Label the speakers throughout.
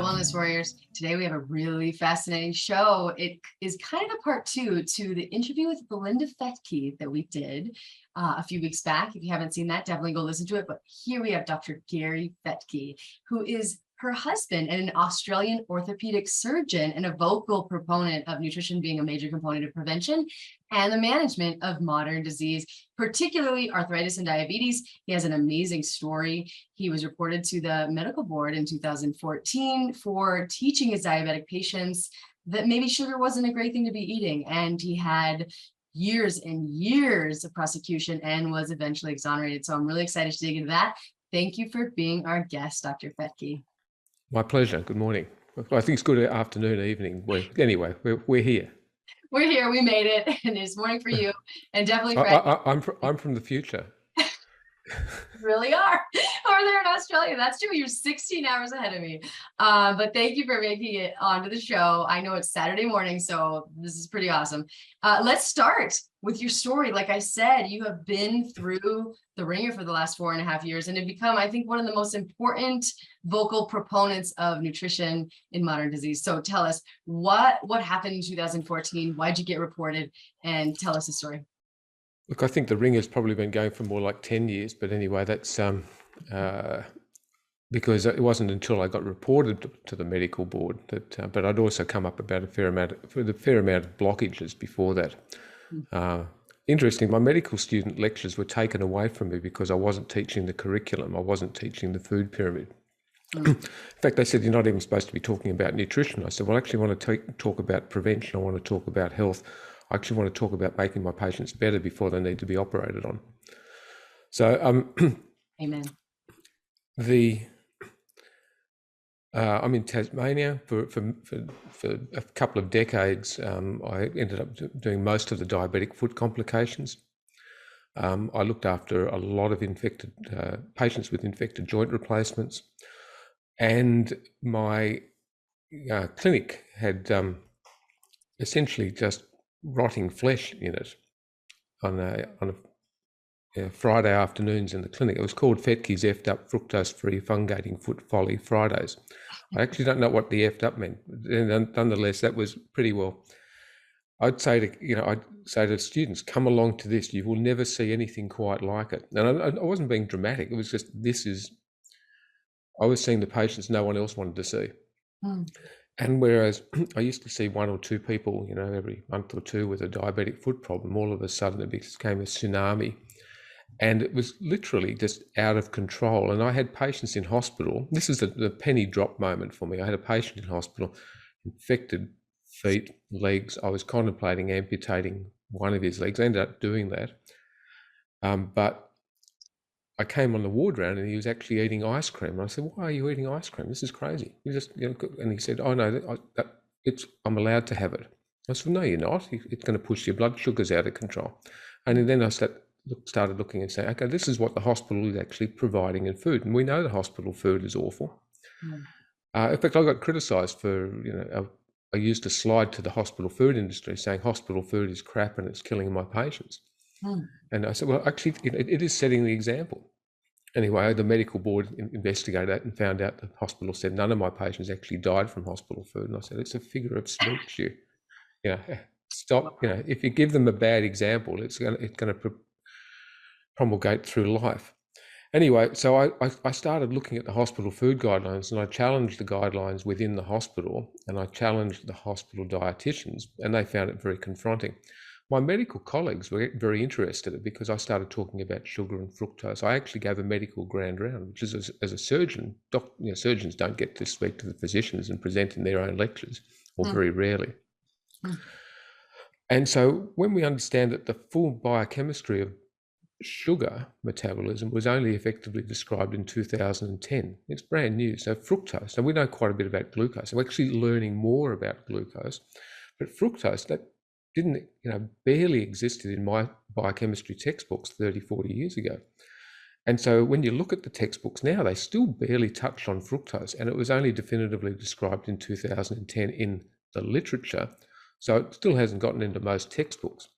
Speaker 1: Wellness Warriors. Today we have a really fascinating show. It is kind of a part two to the interview with Belinda Fettke that we did a few weeks back. If you haven't seen that, definitely go listen to it. But here we have Dr. Gary Fettke, who is her husband and an Australian orthopedic surgeon and a vocal proponent of nutrition being a major component of prevention and the management of modern disease, particularly arthritis and diabetes. He has an amazing story. He was reported to the medical board in 2014 for teaching his diabetic patients that maybe sugar wasn't a great thing to be eating. And he had years and years of prosecution and was eventually exonerated. So I'm really excited to dig into that. Thank you for being our guest, Dr. Fettke.
Speaker 2: My pleasure. Good morning. I think it's good afternoon, evening. Anyway, we're here.
Speaker 1: We're here. We made it, and it's morning for you, and definitely for
Speaker 2: I'm from the future.
Speaker 1: Really are over there in Australia. That's true. You're 16 hours ahead of me. But thank you for making it onto the show. I know it's Saturday morning, so this is pretty awesome. Let's start with your story. Like I said, you have been through the ringer for the last 4.5 years and have become, I think, one of the most important vocal proponents of nutrition in modern disease. So tell us what happened in 2014? Why'd you get reported? And tell us the story.
Speaker 2: Look, I think the ringer's probably been going for more like 10 years, but anyway, that's because it wasn't until I got reported to the medical board that, but I'd also come up about a fair amount of blockages before that. Interesting, my medical student lectures were taken away from me because I wasn't teaching the curriculum. I wasn't teaching the food pyramid. In fact, they said, you're not even supposed to be talking about nutrition. I said, well, I actually want to talk about prevention. I want to talk about health. I actually want to talk about making my patients better before they need to be operated on. So,
Speaker 1: Amen.
Speaker 2: I'm in Tasmania for a couple of decades. I ended up doing most of the diabetic foot complications. I looked after a lot of infected patients with infected joint replacements, and my clinic had essentially just rotting flesh in it on Friday afternoons in the clinic. It was called Fettke's Effed Up Fructose-Free Fungating Foot Folly Fridays. I actually don't know what the effed up meant. Nonetheless, that was pretty well. I'd say to students, come along to this. You will never see anything quite like it. And I wasn't being dramatic. It was just, I was seeing the patients no one else wanted to see. And whereas I used to see one or two people, every month or two with a diabetic foot problem, all of a sudden it became a tsunami. And it was literally just out of control. And I had patients in hospital. This is the penny drop moment for me. I had a patient in hospital, infected feet, legs. I was contemplating amputating one of his legs. I ended up doing that. But I came on the ward round and he was actually eating ice cream. And I said, why are you eating ice cream? This is crazy. And he said, oh no, I'm allowed to have it. I said, no, you're not. It's going to push your blood sugars out of control. And then I started looking and saying, okay, this is what the hospital is actually providing in food. And we know the hospital food is awful. In fact, I got criticised for, I used a slide to the hospital food industry saying hospital food is crap and it's killing my patients. And I said, well, actually, it is setting the example. Anyway, the medical board investigated that and found out the hospital said none of my patients actually died from hospital food. And I said, it's a figure of speech. Stop. If you give them a bad example, it's going to promulgate through life. Anyway, so I started looking at the hospital food guidelines, and I challenged the guidelines within the hospital, and I challenged the hospital dietitians, and they found it very confronting. My medical colleagues were very interested in it because I started talking about sugar and fructose. I actually gave a medical grand round, which is as a surgeon, surgeons don't get to speak to the physicians and present in their own lectures, or very rarely. And so when we understand that the full biochemistry of sugar metabolism was only effectively described in 2010, it's brand new. So fructose, so we know quite a bit about glucose. So we're actually learning more about glucose, but fructose, that didn't, barely existed in my biochemistry textbooks 30, 40 years ago. And so when you look at the textbooks now, they still barely touch on fructose, and it was only definitively described in 2010 in the literature. So it still hasn't gotten into most textbooks.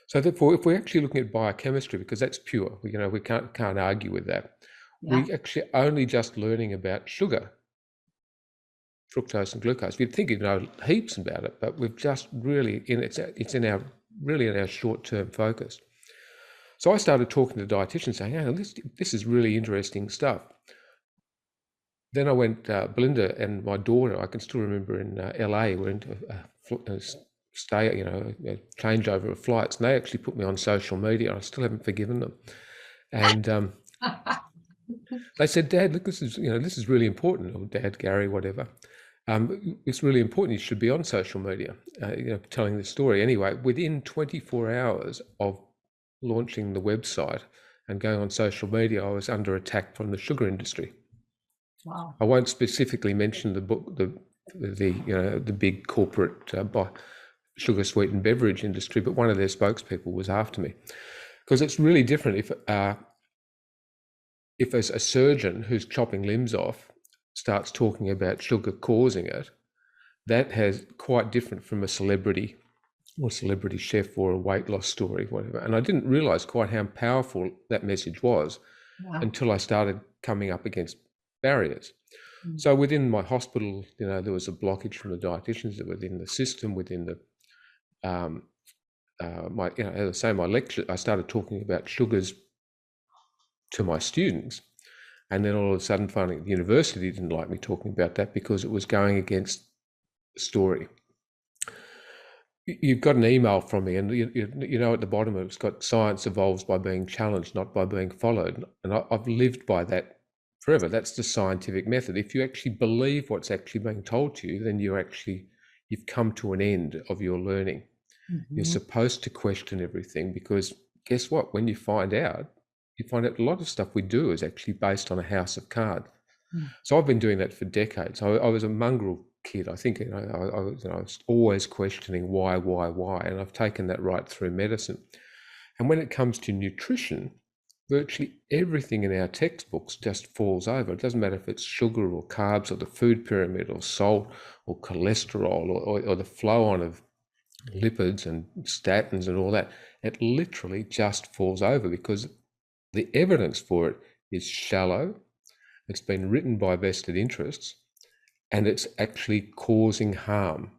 Speaker 2: So therefore, if we're actually looking at biochemistry, because that's pure, we can't argue with that. Yeah. We actually only just learning about sugar fructose and glucose. You'd think you'd know heaps about it, but we've just really, it's in our short-term focus. So I started talking to dietitians saying, "Oh, this is really interesting stuff." Then I went, Belinda and my daughter, I can still remember in LA, we went to stay, a changeover of flights, and they actually put me on social media. I still haven't forgiven them. And they said, "Dad, look, this is really important," or Dad, Gary, whatever. It's really important. You should be on social media, telling the story. Anyway, within 24 hours of launching the website and going on social media, I was under attack from the sugar industry.
Speaker 1: Wow.
Speaker 2: I won't specifically mention the big corporate sugar sweetened beverage industry, but one of their spokespeople was after me, because it's really different if as a surgeon who's chopping limbs off starts talking about sugar causing it. That has quite different from a celebrity or celebrity chef or a weight loss story, whatever. And I didn't realize quite how powerful that message was until I started coming up against barriers. So within my hospital, there was a blockage from the dietitians that within the system, within the as I say, my lecture, I started talking about sugars to my students, and then all of a sudden, finding the university didn't like me talking about that because it was going against the story. You've got an email from me, and at the bottom of it's got "Science evolves by being challenged, not by being followed," and I've lived by that forever. That's the scientific method. If you actually believe what's actually being told to you, then you've come to an end of your learning. You're supposed to question everything, because guess what? When you find out a lot of stuff we do is actually based on a house of cards. So I've been doing that for decades. I was a mongrel kid. I think I was always questioning why, and I've taken that right through medicine. And when it comes to nutrition, virtually everything in our textbooks just falls over. It doesn't matter if it's sugar or carbs or the food pyramid or salt or cholesterol or the flow on of lipids and statins and all that. It literally just falls over because the evidence for it is shallow. It's been written by vested interests, and it's actually causing harm.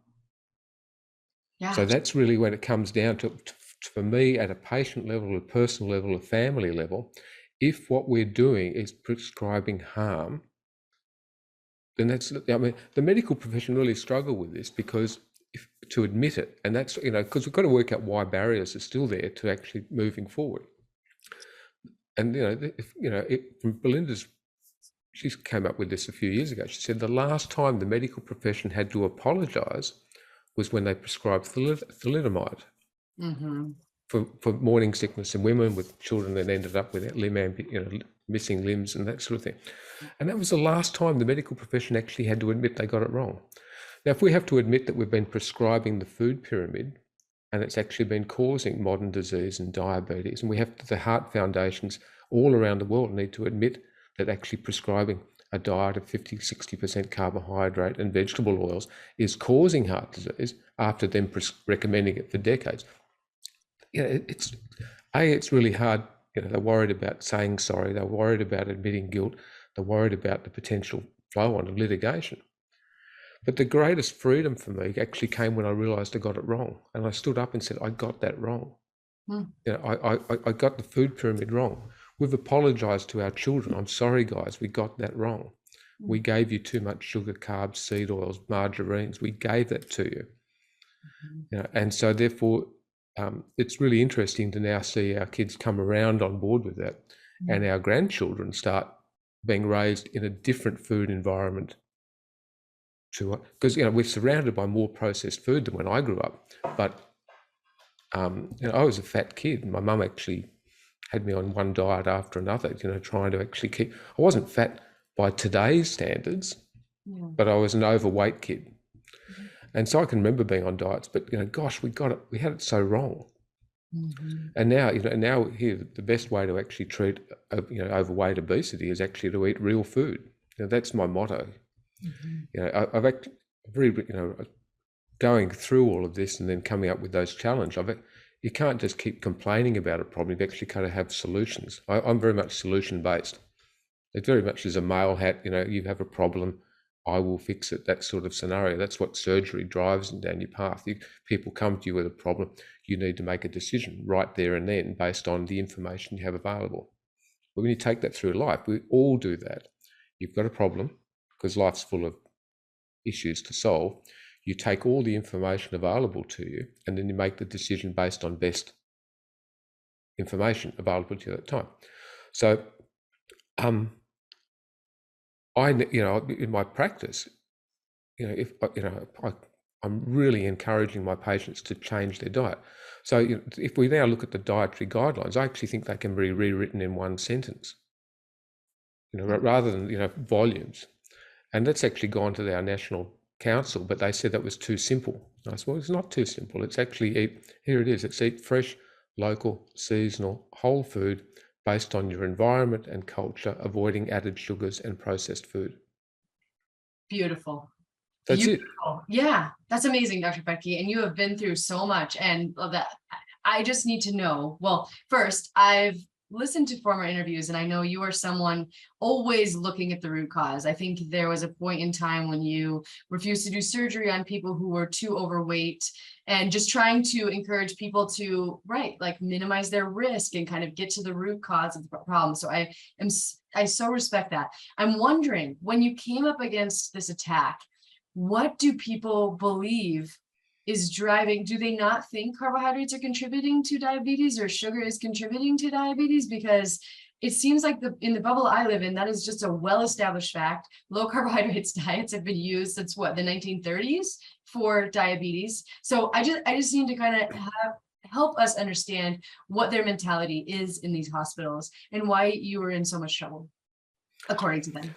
Speaker 1: Yeah.
Speaker 2: So that's really when it comes down to, for me, at a patient level, a personal level, a family level, if what we're doing is prescribing harm, then the medical profession really struggle with this because to admit it, and that's, because we've got to work out why barriers are still there to actually moving forward. And, from Belinda's, she came up with this a few years ago. She said the last time the medical profession had to apologise was when they prescribed thalidomide for morning sickness in women with children that ended up with missing limbs and that sort of thing. And that was the last time the medical profession actually had to admit they got it wrong. Now, if we have to admit that we've been prescribing the food pyramid and it's actually been causing modern disease and diabetes, and we have the heart foundations all around the world need to admit that actually prescribing a diet of 50-60% carbohydrate and vegetable oils is causing heart disease after them recommending it for decades. It's really hard. They're worried about saying sorry. They're worried about admitting guilt. They're worried about the potential flow on of litigation. But the greatest freedom for me actually came when I realised I got it wrong, and I stood up and said, "I got that wrong. I got the food pyramid wrong. We've apologised to our children. I'm sorry, guys, we got that wrong. We gave you too much sugar, carbs, seed oils, margarines. We gave that to you." And so therefore, it's really interesting to now see our kids come around on board with that, and our grandchildren start being raised in a different food environment. Because we're surrounded by more processed food than when I grew up. But I was a fat kid. My mum actually had me on one diet after another, trying to actually keep. I wasn't fat by today's standards, but I was an overweight kid. And so I can remember being on diets, but gosh, we had it so wrong. And now here, the best way to actually treat overweight obesity is actually to eat real food. That's my motto. I've actually going through all of this and then coming up with those challenges. You can't just keep complaining about a problem. You've actually got to have solutions. I'm very much solution based. It very much is a male hat. You have a problem. I will fix it, that sort of scenario. That's what surgery drives down your path. People come to you with a problem. You need to make a decision right there and then based on the information you have available. But when you take that through life, we all do that. You've got a problem because life's full of issues to solve. You take all the information available to you and then you make the decision based on best information available to you at that time. So in my practice, I'm really encouraging my patients to change their diet. So if we now look at the dietary guidelines, I actually think they can be rewritten in one sentence, rather than volumes. And that's actually gone to our national council, but they said that was too simple. I said, well, it's not too simple. It's actually here it is. It's eat fresh, local, seasonal, whole food based on your environment and culture, avoiding added sugars and processed food.
Speaker 1: Beautiful.
Speaker 2: That's it.
Speaker 1: Yeah, that's amazing, Dr. Fettke. And you have been through so much, and love that. I just need to know. Well, first, I've listened to former interviews, and I know you are someone always looking at the root cause. I think there was a point in time when you refused to do surgery on people who were too overweight, and just trying to encourage people to, like minimize their risk and kind of get to the root cause of the problem. So I so respect that. I'm wondering, when you came up against this attack, what do people believe is driving? Do they not think carbohydrates are contributing to diabetes or sugar is contributing to diabetes? Because it seems like in the bubble I live in, that is just a well-established fact. Low carbohydrates diets have been used since the 1930s for diabetes. So I just need to kind of help us understand what their mentality is in these hospitals and why you were in so much trouble, according to them.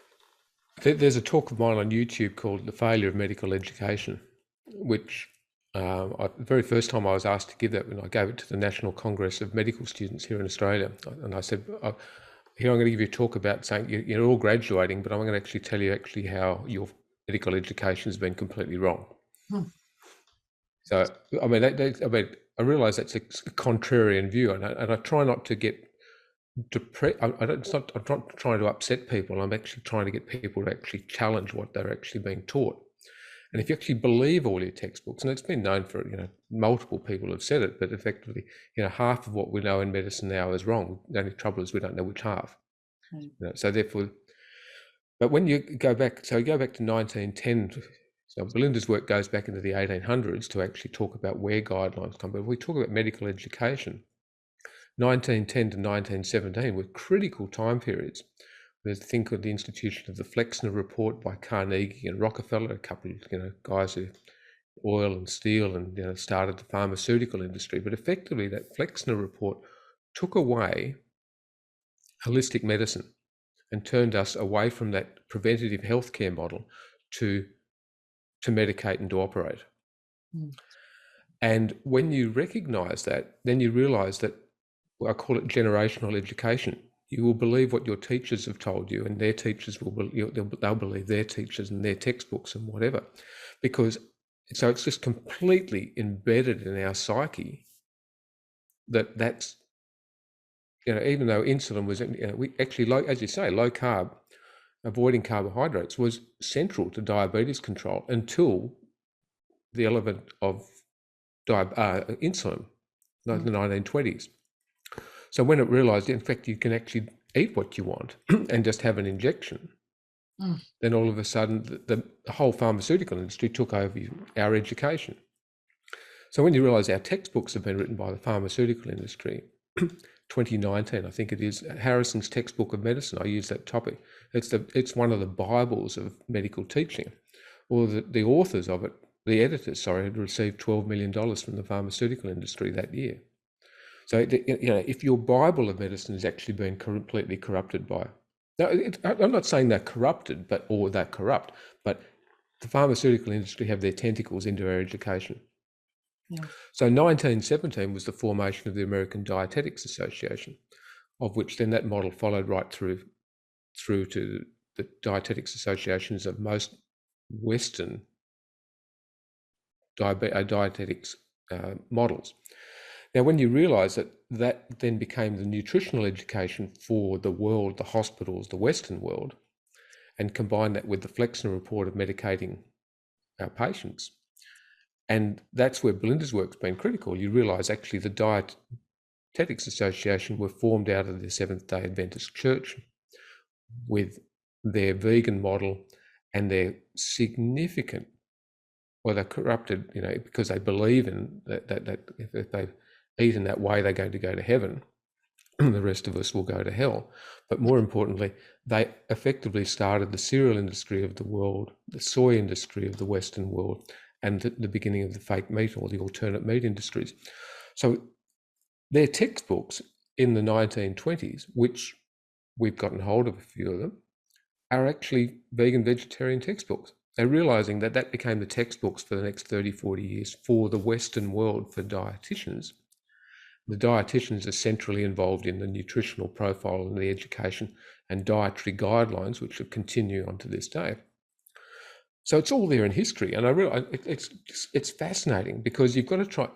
Speaker 2: There's a talk of mine on YouTube called The Failure of Medical Education, which the very first time I was asked to give that, when I gave it to the National Congress of Medical Students here in Australia, and I said, here I'm going to give you a talk about saying you're all graduating, but I'm going to actually tell you how your medical education has been completely wrong. So, I mean, I realise that's a contrarian view, and I try not to get I'm not trying to upset people. I'm actually trying to get people to actually challenge what they're actually being taught. And if you actually believe all your textbooks, and it's been known for, multiple people have said it, but effectively, half of what we know in medicine now is wrong. The only trouble is we don't know which half. So therefore, but when you go back, to 1910, so Belinda's work goes back into the 1800s to actually talk about where guidelines come. But if we talk about medical education, 1910 to 1917 were critical time periods. There's a thing called the institution of the Flexner Report by Carnegie and Rockefeller, a couple of guys who oil and steel and started the pharmaceutical industry. But effectively, that Flexner Report took away holistic medicine and turned us away from that preventative healthcare model to medicate and to operate. And when you recognise that, then you realise that, I call it generational education. You will believe what your teachers have told you, and their teachers they'll believe their teachers and their textbooks and whatever, so it's just completely embedded in our psyche that's even though insulin was we actually, as you say, low carb, avoiding carbohydrates was central to diabetes control until the element of insulin, in the 1920s. So when it realized, in fact, you can actually eat what you want and just have an injection, then all of a sudden the whole pharmaceutical industry took over our education. So when you realize our textbooks have been written by the pharmaceutical industry, 2019, I think it is, Harrison's Textbook of Medicine, I use that topic. It's one of the Bibles of medical teaching. Well, the authors of it, the editors, had received $12 million from the pharmaceutical industry that year. So, if your Bible of medicine is actually being completely corrupted by, now, I'm not saying they're corrupted, or they're corrupt, but the pharmaceutical industry have their tentacles into our education. Yeah. So 1917 was the formation of the American Dietetics Association, of which then that model followed right through to the dietetics associations of most Western dietetics models. Now, when you realise that then became the nutritional education for the world, the hospitals, the Western world, and combine that with the Flexner report of medicating our patients. And that's where Belinda's work's been critical. You realise actually the Dietetics Association were formed out of the Seventh-day Adventist Church with their vegan model and their significant, well, they're corrupted, because they believe in that if they eat in that way, they're going to go to heaven. The rest of us will go to hell. But more importantly, they effectively started the cereal industry of the world, the soy industry of the Western world, and the beginning of the fake meat or the alternate meat industries. So their textbooks in the 1920s, which we've gotten hold of a few of them, are actually vegan vegetarian textbooks. They're realizing that became the textbooks for the next 30, 40 years for the Western world for dietitians. The dietitians are centrally involved in the nutritional profile and the education and dietary guidelines, which have continued on to this day. So it's all there in history. And I realize it's fascinating because you've got to try,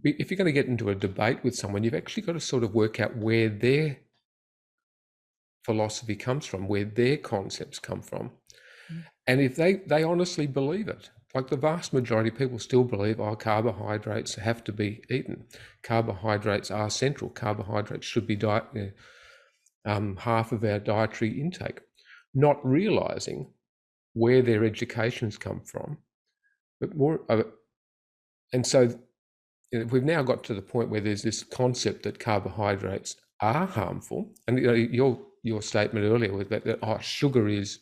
Speaker 2: if you're going to get into a debate with someone, you've actually got to sort of work out where their philosophy comes from, where their concepts come from. And if they honestly believe it, like the vast majority of people still believe, carbohydrates have to be eaten. Carbohydrates are central. Carbohydrates should be half of our dietary intake, not realizing where their education's come from, but more of it. And so we've now got to the point where there's this concept that carbohydrates are harmful. And your statement earlier was that sugar is,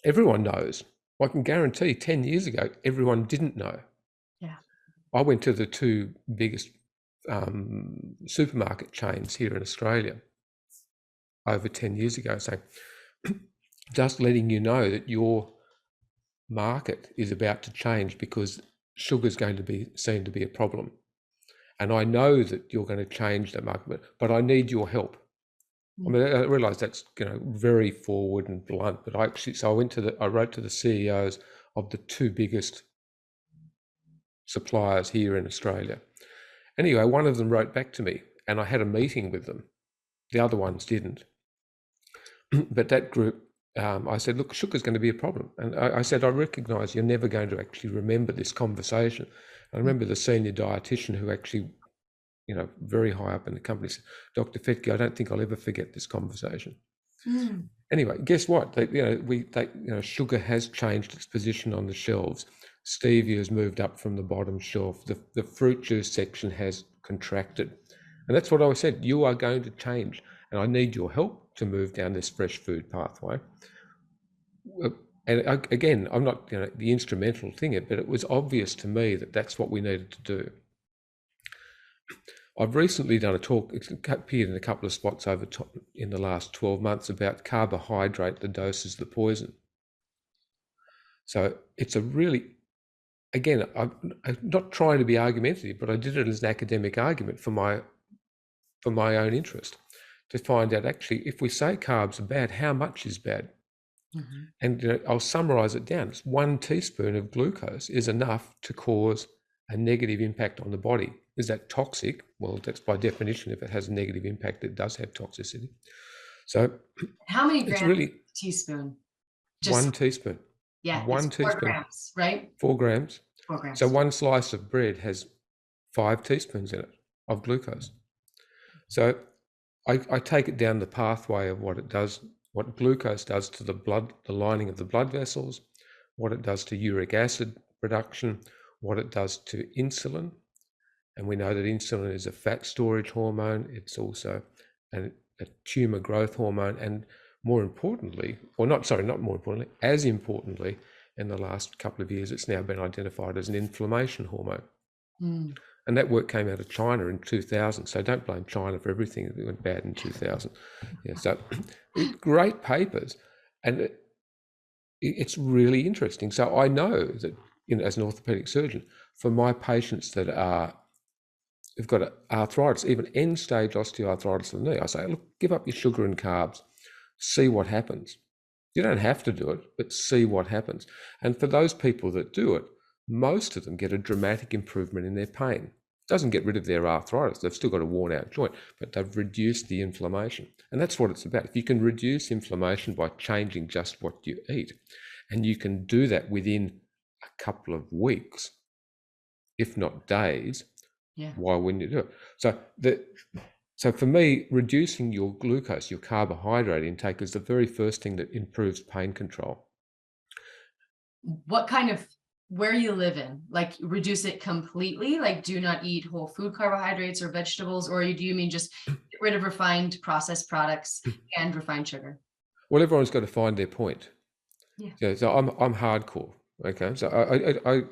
Speaker 2: everyone knows. I can guarantee 10 years ago, everyone didn't know.
Speaker 1: Yeah.
Speaker 2: I went to the two biggest supermarket chains here in Australia over 10 years ago, saying, just letting you know that your market is about to change because sugar is going to be seen to be a problem. And I know that you're going to change that market, but I need your help. I mean, I realise that's very forward and blunt, but I wrote to the CEOs of the two biggest suppliers here in Australia. Anyway, one of them wrote back to me, and I had a meeting with them. The other ones didn't. But that group, I said, look, sugar's going to be a problem. And I said, I recognise you're never going to actually remember this conversation. I remember the senior dietitian who actually, very high up in the company said, Dr. Fettke, I don't think I'll ever forget this conversation. Anyway, guess what? Sugar has changed its position on the shelves. Stevia has moved up from the bottom shelf. The fruit juice section has contracted. And that's what I said. You are going to change. And I need your help to move down this fresh food pathway. And again, I'm not the instrumental thing, but it was obvious to me that that's what we needed to do. I've recently done a talk, it's appeared in a couple of spots in the last 12 months about carbohydrate, the dose is the poison. So it's a really, again, I'm not trying to be argumentative, but I did it as an academic argument for my own interest, to find out actually, if we say carbs are bad, how much is bad? And I'll summarize it down. It's 1 teaspoon of glucose is enough to cause a negative impact on the body. Is that toxic? Well, that's by definition, if it has a negative impact, it does have toxicity. So
Speaker 1: how many grams?
Speaker 2: It's really
Speaker 1: teaspoon?
Speaker 2: Just 1 teaspoon.
Speaker 1: Yeah,
Speaker 2: 1 teaspoon.
Speaker 1: 4 grams, right?
Speaker 2: 4 grams.
Speaker 1: 4 grams.
Speaker 2: So 1 slice of bread has 5 teaspoons in it of glucose. So I take it down the pathway of what it does, what glucose does to the blood, the lining of the blood vessels, what it does to uric acid production, what it does to insulin. And we know that insulin is a fat storage hormone. It's also a tumor growth hormone. And more importantly, as importantly, in the last couple of years, it's now been identified as an inflammation hormone. And that work came out of China in 2000. So don't blame China for everything that went bad in 2000. Yeah, so great papers. And it's really interesting. So I know that, as an orthopedic surgeon, for my patients that have got arthritis, even end-stage osteoarthritis of the knee, I say, look, give up your sugar and carbs, see what happens. You don't have to do it, but see what happens. And for those people that do it, most of them get a dramatic improvement in their pain. Doesn't get rid of their arthritis. They've still got a worn out joint, but they've reduced the inflammation. And that's what it's about. If you can reduce inflammation by changing just what you eat, and you can do that within a couple of weeks, if not days,
Speaker 1: Yeah.
Speaker 2: why wouldn't you do it? So for me, reducing your glucose, your carbohydrate intake, is the very first thing that improves pain control.
Speaker 1: What kind of, where you live in, like reduce it completely, like do not eat whole food carbohydrates or vegetables, or do you mean just get rid of refined processed products and refined sugar?
Speaker 2: Well, everyone's got to find their point.
Speaker 1: Yeah.
Speaker 2: So I'm hardcore. Okay, so I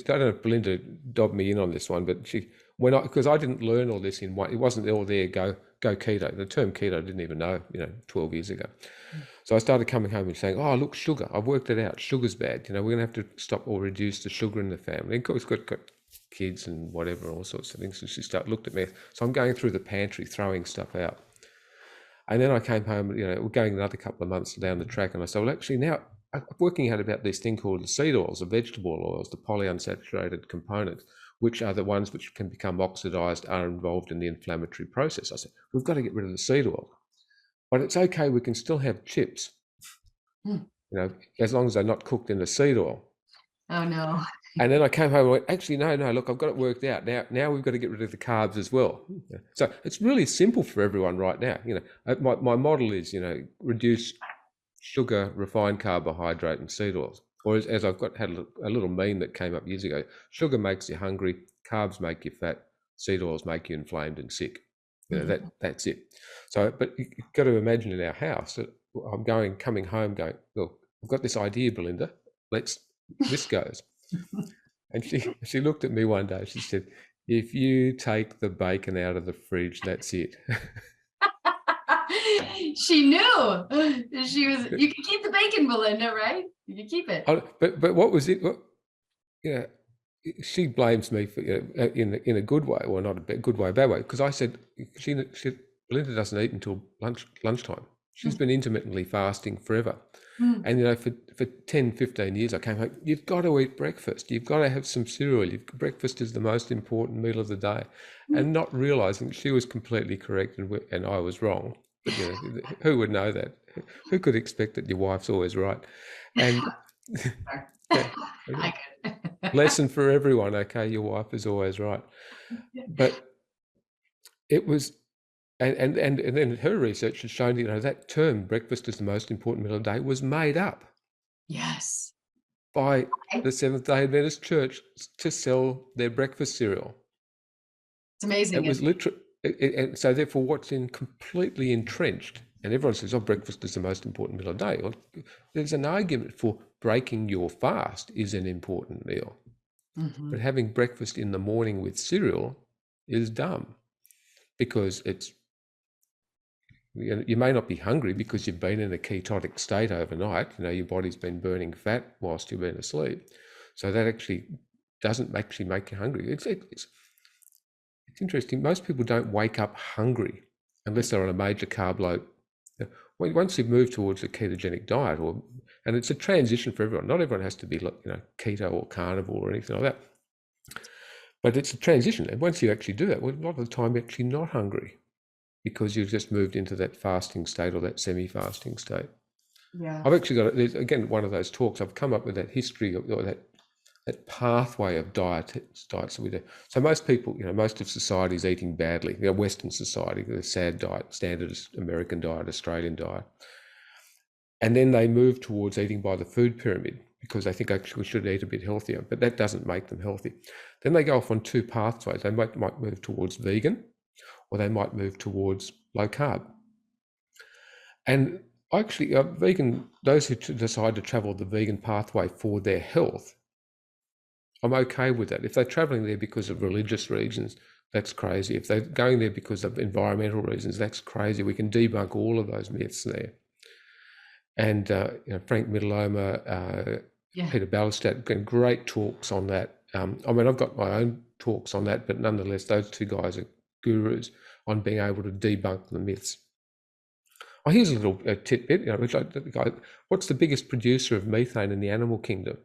Speaker 2: don't know if Belinda dobbed me in on this one, but because I didn't learn all this in one, it wasn't all there. Go keto. The term keto I didn't even know 12 years ago. So I started coming home and saying, oh look, sugar. I've worked it out. Sugar's bad. We're gonna have to stop or reduce the sugar in the family. And of course, got kids and whatever, all sorts of things. So she looked at me. So I'm going through the pantry, throwing stuff out. And then I came home, we're going another couple of months down the track, and I said, well, actually now I'm working out about this thing called the seed oils, the vegetable oils, the polyunsaturated components, which are the ones which can become oxidized, are involved in the inflammatory process. I said, we've got to get rid of the seed oil, but it's okay. We can still have chips, as long as they're not cooked in the seed oil.
Speaker 1: Oh no.
Speaker 2: And then I came home and went, actually, no, look, I've got it worked out. Now we've got to get rid of the carbs as well. So it's really simple for everyone right now. My model is, reduce sugar, refined carbohydrate, and seed oils. Or as I've had a little meme that came up years ago, sugar makes you hungry, carbs make you fat, seed oils make you inflamed and sick. That's it. So, but you've got to imagine in our house that I'm coming home going, well, I've got this idea, Belinda, this goes. And she looked at me one day, she said, if you take the bacon out of the fridge, that's it.
Speaker 1: She knew. You can keep the bacon, Belinda, right? You can keep it.
Speaker 2: But what was it? She blames me for in a good way, or not a good way, a bad way, because I said Belinda doesn't eat until lunchtime. She's been intermittently fasting forever. And for 10, 15 years, I came home, you've got to eat breakfast. You've got to have some cereal. Breakfast is the most important meal of the day. And not realizing she was completely correct and I was wrong. But who would know that? Who could expect that your wife's always right? And
Speaker 1: I could.
Speaker 2: lesson for everyone, okay, your wife is always right. But it was, and then her research has shown, that term, breakfast is the most important meal of the day, was made up.
Speaker 1: Yes.
Speaker 2: By the Seventh-day Adventist Church to sell their breakfast cereal.
Speaker 1: It's amazing.
Speaker 2: It was literally, and so therefore what's completely entrenched, and everyone says, oh, breakfast is the most important meal of the day. Well, there's an argument for breaking your fast is an important meal. But having breakfast in the morning with cereal is dumb, because you may not be hungry because you've been in a ketotic state overnight. Your body's been burning fat whilst you've been asleep. So that actually doesn't make you hungry. It's interesting. Most people don't wake up hungry unless they're on a major carb load. Once you've moved towards a ketogenic diet, and it's a transition for everyone. Not everyone has to be keto or carnivore or anything like that. But it's a transition. And once you actually do that, well, a lot of the time you're actually not hungry, because you've just moved into that fasting state or that semi-fasting state.
Speaker 1: Yeah.
Speaker 2: I've actually got, again, one of those talks, I've come up with that history or that pathway of diets that we do. So most people, most of society is eating badly. Western society, the SAD diet, standard American diet, Australian diet. And then they move towards eating by the food pyramid because they think actually we should eat a bit healthier, but that doesn't make them healthy. Then they go off on two pathways. They might move towards vegan, or they might move towards low carb. And actually, vegan, those who decide to travel the vegan pathway for their health, I'm okay with that. If they're traveling there because of religious reasons, that's crazy. If they're going there because of environmental reasons, that's crazy. We can debunk all of those myths there. And Frank Middleomer, Peter Ballestat, great talks on that. I've got my own talks on that, but nonetheless, those two guys are gurus on being able to debunk the myths. Oh, here's a little tidbit. What's the biggest producer of methane in the animal kingdom?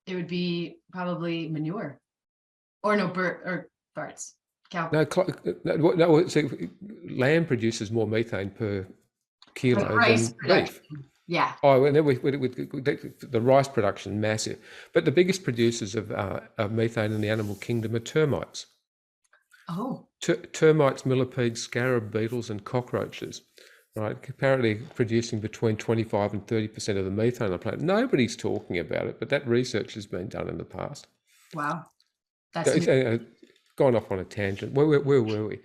Speaker 1: It would be probably manure, or no, farts. Cow.
Speaker 2: No, see, lamb produces more methane per kilo
Speaker 1: Rice
Speaker 2: than beef.
Speaker 1: production. Yeah.
Speaker 2: Oh, and then the rice production, massive. But the biggest producers of methane in the animal kingdom are termites.
Speaker 1: Oh,
Speaker 2: Termites, millipedes, scarab beetles, and cockroaches, right? Apparently producing between 25 and 30% of the methane on the planet. Nobody's talking about it, but that research has been done in the past.
Speaker 1: wow. That's
Speaker 2: Gone off on a tangent. Where were we?
Speaker 1: well, we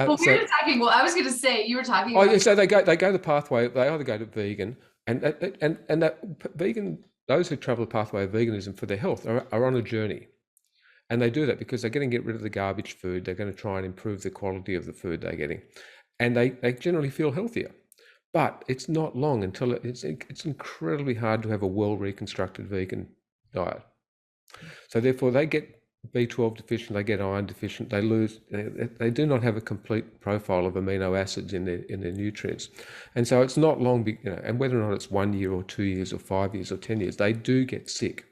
Speaker 1: were talking. Well, I was going to say you were talking about.
Speaker 2: Yeah, so they go the pathway. They either go to vegan, and that vegan. Those who travel the pathway of veganism for their health are on a journey, and they do that because they're going to get rid of the garbage food. They're going to try and improve the quality of the food they're getting, and they generally feel healthier. But it's not long until it's incredibly hard to have a well reconstructed vegan diet. So therefore, they get B12 deficient, they get iron deficient, they do not have a complete profile of amino acids in their nutrients. And so it's not long, and whether or not it's 1 year or 2 years or 5 years or 10 years, they do get sick.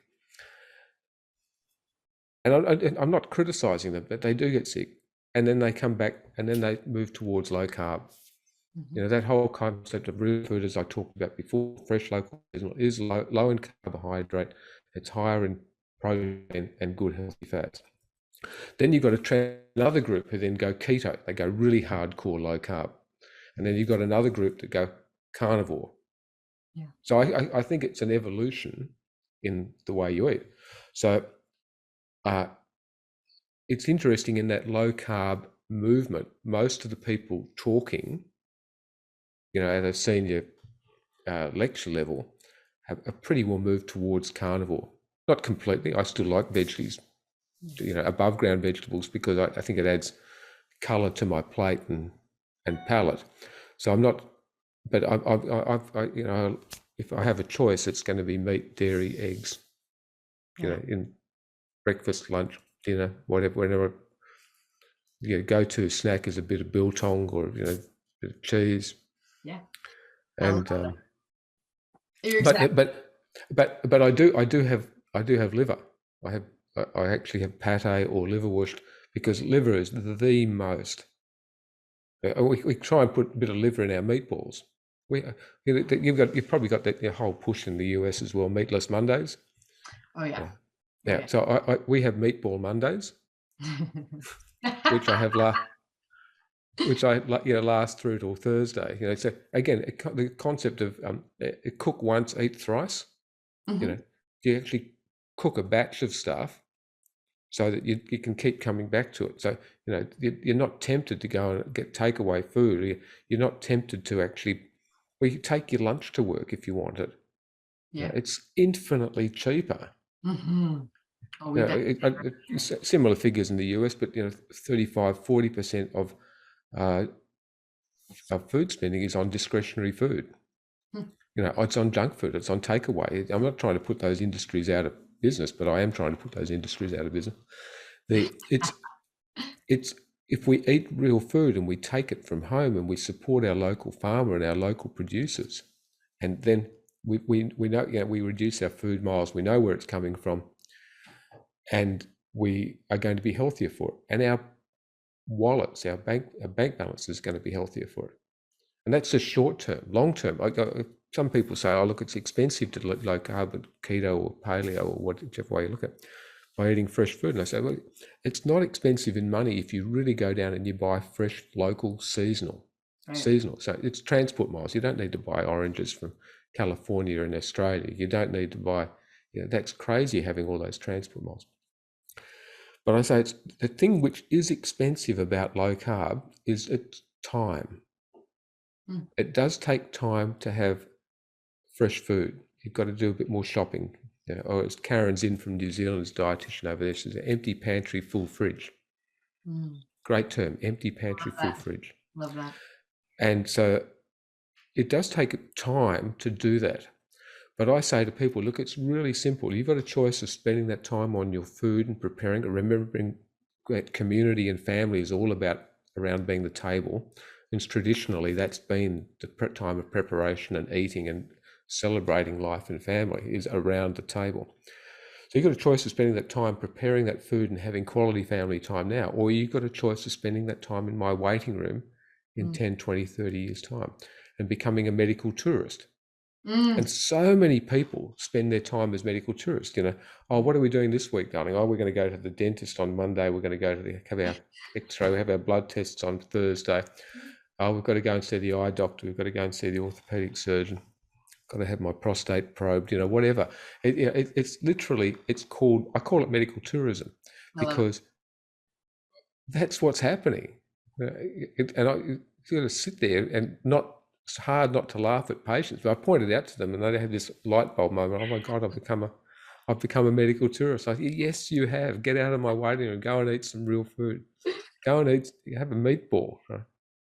Speaker 2: And I'm not criticizing them, but they do get sick. And then they come back and then they move towards low carb. That whole concept of real food, as I talked about before, fresh, local, is low in carbohydrate. It's higher in protein and good healthy fats. Then you've got another group who then go keto. They go really hardcore low carb. And then you've got another group that go carnivore.
Speaker 1: Yeah.
Speaker 2: So I think it's an evolution in the way you eat. So it's interesting in that low carb movement, most of the people talking, at a senior lecture level, have pretty well moved towards carnivore. Not completely. I still like veggies, above ground vegetables, because I think it adds colour to my plate and palate. So I'm not, but if I have a choice, it's going to be meat, dairy, eggs, in breakfast, lunch, dinner, whenever. Go-to snack is a bit of biltong or a bit of cheese.
Speaker 1: Yeah.
Speaker 2: And
Speaker 1: exactly.
Speaker 2: but I do have liver. I actually have pate or liverwurst, because liver is the most. We try and put a bit of liver in our meatballs. You've probably got that whole push in the US as well, meatless Mondays.
Speaker 1: Oh yeah.
Speaker 2: Yeah. So we have meatball Mondays, which I have last through till Thursday. So again, the concept of cook once, eat thrice. You actually cook a batch of stuff so that you can keep coming back to it. So you're not tempted to go and get takeaway food. You're not tempted to actually. Well, you take your lunch to work if you want it.
Speaker 1: Yeah.
Speaker 2: It's infinitely cheaper.
Speaker 1: Oh,
Speaker 2: similar figures in the US, but 35-40% of food spending is on discretionary food. It's on junk food, it's on takeaway. I'm not trying to put those industries out of business, but I am trying to put those industries out of business. It's if we eat real food and we take it from home and we support our local farmer and our local producers, and then we know, we reduce our food miles, we know where it's coming from, and we are going to be healthier for it. And our wallets, our bank balance is going to be healthier for it. And that's just short term. Long term, some people say, oh, look, it's expensive to look low carb, keto or paleo or whichever way you look at it, by eating fresh food. And I say, well, it's not expensive in money if you really go down and you buy fresh, local, seasonal. Right. Seasonal. So it's transport miles. You don't need to buy oranges from California and Australia. You don't need to buy, that's crazy having all those transport miles. But I say it's the thing which is expensive about low carb is its time. It does take time to have fresh food. You've got to do a bit more shopping. Or as Karen's in from New Zealand's dietitian over there, she's an empty pantry, full fridge. Great term, empty pantry, full fridge.
Speaker 1: Love that.
Speaker 2: And so it does take time to do that. But I say to people, look, it's really simple. You've got a choice of spending that time on your food and preparing it, remembering that community and family is all about around being the table. And traditionally, that's been the time of preparation and eating and celebrating life and family is around the table. So you've got a choice of spending that time preparing that food and having quality family time now, or you've got a choice of spending that time in my waiting room in 10, 20, 30 years' time and becoming a medical tourist. And so many people spend their time as medical tourists, oh, what are we doing this week, darling? Oh, we're going to go to the dentist on Monday. We're going to go to have our x-ray, we have our blood tests on Thursday. Oh, we've got to go and see the eye doctor. We've got to go and see the orthopedic surgeon. Got to have my prostate probed, whatever. It's literally, I call it medical tourism because that's what's happening. And you got to sit there and it's hard not to laugh at patients. But I pointed out to them and they have this light bulb moment. Oh my God, I've become a medical tourist. I said, yes, you have. Get out of my waiting room. Go and eat some real food. Go and have a meatball. Right?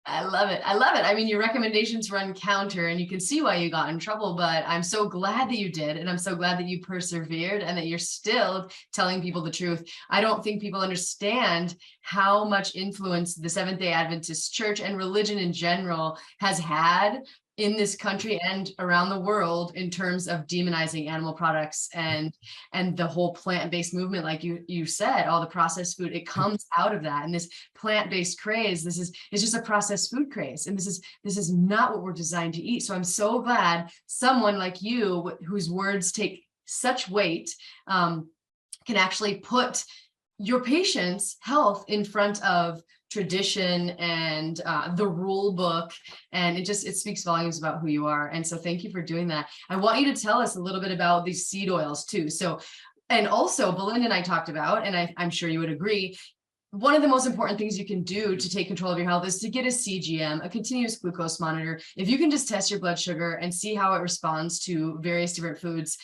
Speaker 1: I love it. I love it. I mean, your recommendations run counter and you can see why you got in trouble, but I'm so glad that you did. And I'm so glad that you persevered and that you're still telling people the truth. I don't think people understand how much influence the Seventh-day Adventist Church and religion in general has had in this country and around the world in terms of demonizing animal products and the whole plant-based movement. Like you said, all the processed food, it comes out of that. And this plant-based craze, it's just a processed food craze. And this is not what we're designed to eat. So I'm so glad someone like you, whose words take such weight, can actually put your patient's health in front of tradition and the rule book, and it speaks volumes about who you are. And so thank you for doing that. I want you to tell us a little bit about these seed oils too. So, and also Belinda and I talked about, and I'm sure you would agree, one of the most important things you can do to take control of your health is to get a CGM, a continuous glucose monitor. If you can just test your blood sugar and see how it responds to various different foods,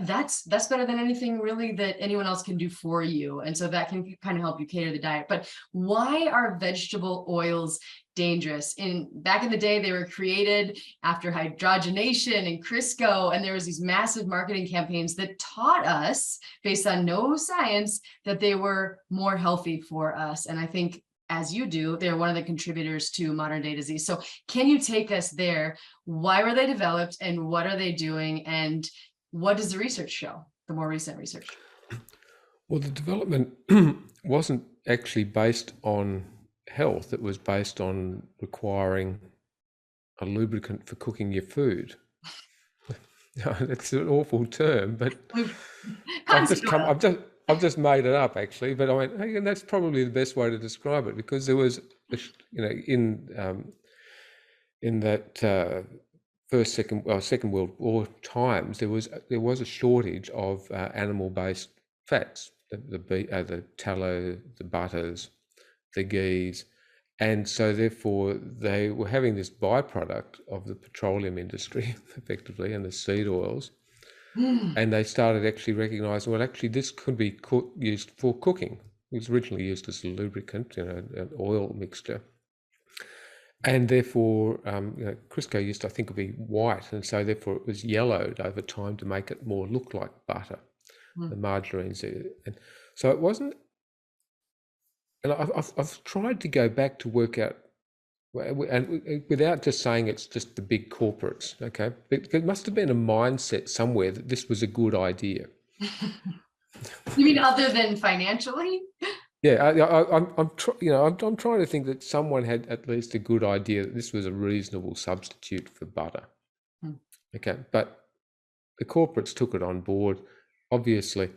Speaker 1: that's better than anything really that anyone else can do for you. And so that can kind of help you cater the diet. But why are vegetable oils dangerous? Back in the day, they were created after hydrogenation and Crisco, and there was these massive marketing campaigns that taught us, based on no science, that they were more healthy for us. And I think, as you do, they're one of the contributors to modern day disease. So can you take us there? Why were they developed and what are they doing? And what does the research show, the more recent research?
Speaker 2: Well, the development wasn't actually based on health. It was based on requiring a lubricant for cooking your food. That's an awful term, but I've just made it up actually. But I went, hey, and that's probably the best way to describe it, because there was, in that Second World War times, there was a shortage of animal-based fats, the tallow, the butters, the ghees, and so therefore they were having this byproduct of the petroleum industry, effectively, and the seed oils, and they started actually recognising, well, actually this could be used for cooking. It was originally used as a lubricant, an oil mixture. And therefore, Crisco used to, I think, to be white, and so therefore it was yellowed over time to make it more look like butter, the margarines. And so it wasn't. And I've tried to go back to work out, and without just saying it's just the big corporates, okay? There must have been a mindset somewhere that this was a good idea.
Speaker 1: You mean other than financially?
Speaker 2: Yeah, I'm trying to think that someone had at least a good idea that this was a reasonable substitute for butter. Okay, but the corporates took it on board, obviously,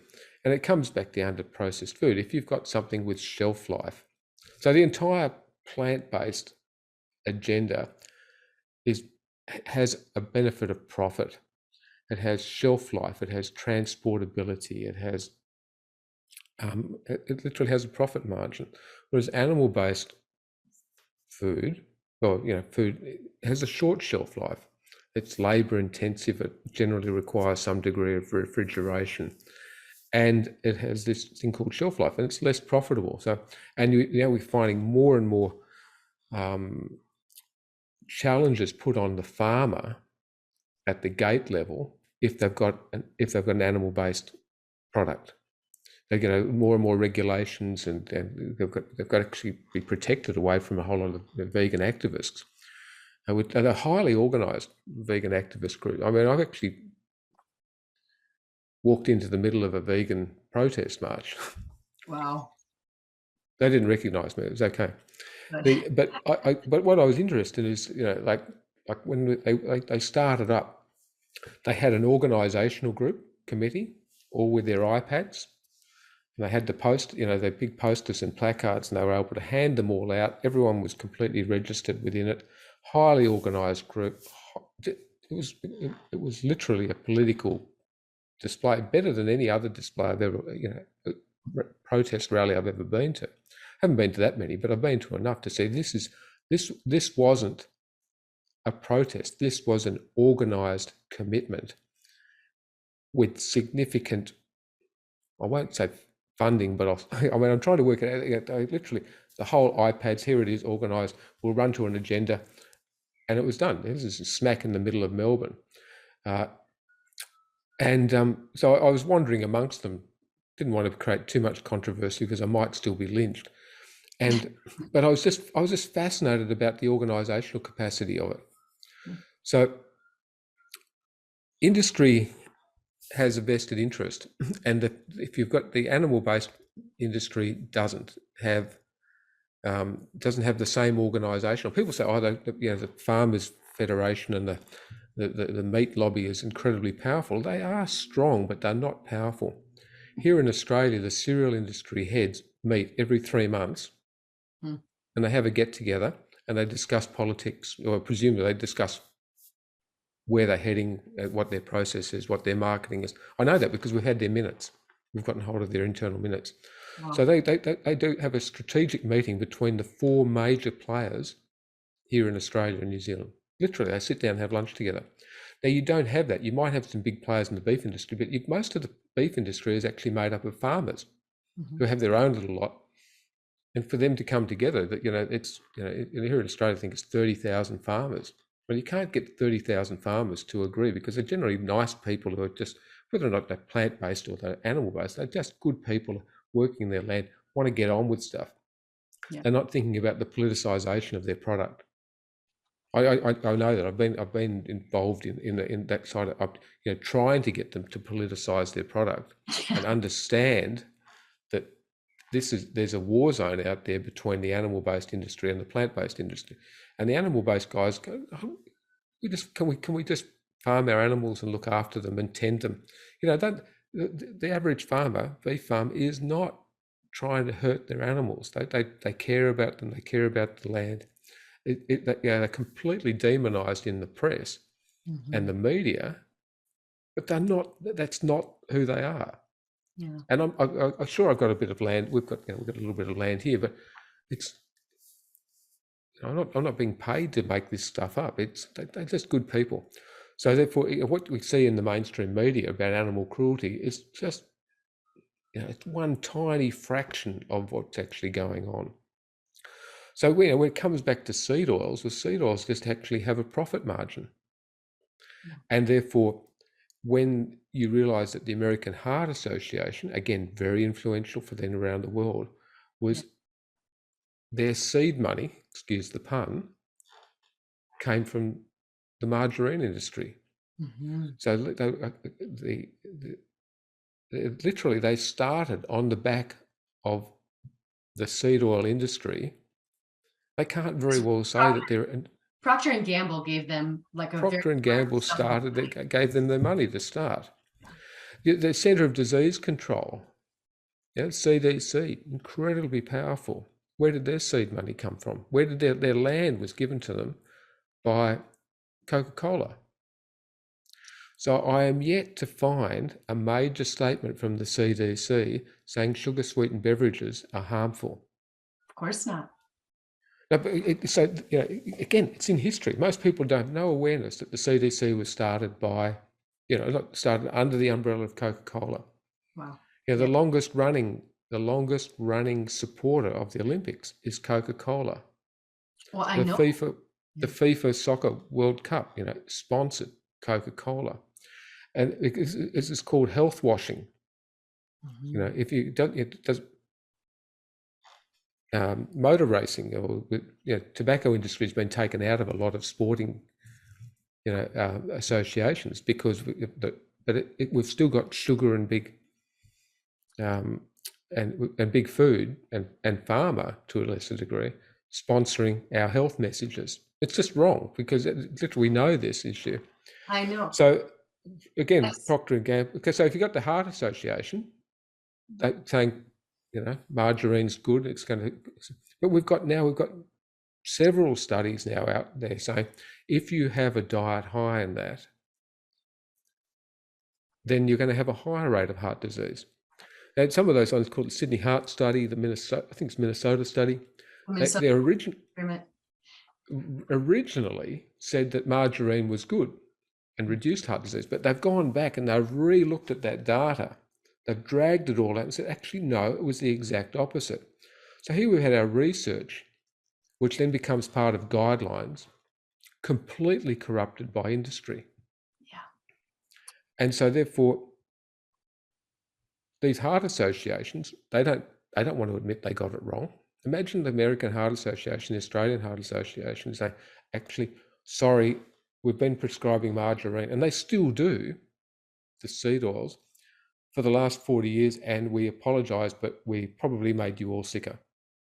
Speaker 2: and it comes back down to processed food. If you've got something with shelf life, so the entire plant-based agenda has a benefit of profit. It has shelf life. It has transportability. It has it literally has a profit margin, whereas animal-based food, food has a short shelf life. It's labour intensive. It generally requires some degree of refrigeration, and it has this thing called shelf life, and it's less profitable. So, and we're finding more and more challenges put on the farmer at the gate level if they've got an animal-based product. They get more and more regulations, and they've got to actually be protected away from a whole lot of vegan activists. They're highly organised vegan activist groups. I mean, I've actually walked into the middle of a vegan protest march.
Speaker 1: Wow.
Speaker 2: They didn't recognise me. It was okay.
Speaker 1: Good.
Speaker 2: But what I was interested in is, like when they started up, they had an organisational group committee, all with their iPads. And they had the their big posters and placards, and they were able to hand them all out. Everyone was completely registered within it. Highly organised group. It was literally a political display, better than any other display I've ever, protest rally I've ever been to. I haven't been to that many, but I've been to enough to see this wasn't a protest. This was an organised commitment with significant, I won't say funding, but I'm trying to work it out. Literally, the whole iPads, here it is, organised. We'll run to an agenda, and it was done. This is smack in the middle of Melbourne. So I was wandering amongst them. Didn't want to create too much controversy because I might still be lynched. But I was just fascinated about the organisational capacity of it. So industry has a vested interest, and if you've got the animal-based industry doesn't have the same organisational. People say, the Farmers Federation and the meat lobby is incredibly powerful. They are strong, but they're not powerful. Here in Australia, the cereal industry heads meet every 3 months, and they have a get-together, and they discuss politics, or presumably they discuss where they're heading, what their process is, what their marketing is. I know that because we've had their minutes. We've gotten hold of their internal minutes. Wow. So they do have a strategic meeting between the 4 major players here in Australia and New Zealand. Literally, they sit down and have lunch together. Now, you don't have that. You might have some big players in the beef industry, but most of the beef industry is actually made up of farmers who have their own little lot. And for them to come together, that it's here in Australia, I think it's 30,000 farmers. Well, you can't get 30,000 farmers to agree because they're generally nice people who are just, whether or not they're plant-based or they're animal-based, they're just good people working their land, want to get on with stuff. Yeah. They're not thinking about the politicisation of their product. I know that I've been involved in that side of trying to get them to politicise their product and understand that there's a war zone out there between the animal-based industry and the plant-based industry, and the animal-based guys go, can we just farm our animals and look after them and tend them? The average farmer, beef farm, is not trying to hurt their animals. They care about them. They care about the land. They're completely demonised in the press and the media, but they're not. That's not who they are. Yeah. And I'm sure I've got a bit of land. We've got a little bit of land here, but it's. I'm not being paid to make this stuff up. They're just good people. So therefore, what we see in the mainstream media about animal cruelty is just, it's one tiny fraction of what's actually going on. So when it comes back to seed oils, seed oils just actually have a profit margin. Yeah. And therefore, when you realise that the American Heart Association, again, very influential for them around the world, was their seed money, excuse the pun, came from the margarine industry. So literally they started on the back of the seed oil industry. They can't very well say that they're...
Speaker 1: Procter and Gamble gave them
Speaker 2: Procter and Gamble gave them the money to start. The Centre of Disease Control, CDC, incredibly powerful. Where did their seed money come from? Where did their land was given to them by Coca-Cola? So I am yet to find a major statement from the CDC saying sugar-sweetened beverages are harmful.
Speaker 1: Of course not.
Speaker 2: No, but again, it's in history. Most people don't know awareness that the CDC was started by, started under the umbrella of Coca-Cola. Wow. The longest running supporter of the Olympics is Coca-Cola.
Speaker 1: Well, I know
Speaker 2: the FIFA Soccer World Cup, sponsored Coca-Cola, and it's called health washing. If you don't, it does. Motor racing or tobacco industry has been taken out of a lot of sporting associations because but we've still got sugar and big and big food and pharma to a lesser degree sponsoring our health messages. It's just wrong because literally we know this issue.
Speaker 1: I know.
Speaker 2: So again,
Speaker 1: Yes.
Speaker 2: Procter and Gamble. Because so if you've got the Heart Association, they saying, margarine's good. It's going to, but we've got several studies now out there saying if you have a diet high in that, then you're going to have a higher rate of heart disease. And some of those ones called the Sydney Heart Study, the Minnesota, I think it's Minnesota study.
Speaker 1: Minnesota
Speaker 2: They originally said that margarine was good and reduced heart disease, but they've gone back and they've re-looked at that data. They've dragged it all out and said, actually, no, it was the exact opposite. So here we had our research, which then becomes part of guidelines, completely corrupted by industry.
Speaker 1: Yeah.
Speaker 2: And so therefore, these heart associations, they don't want to admit they got it wrong. Imagine the American Heart Association, the Australian Heart Association saying, actually, sorry, we've been prescribing margarine, and they still do, the seed oils, for the last 40 years, and we apologise, but we probably made you all sicker.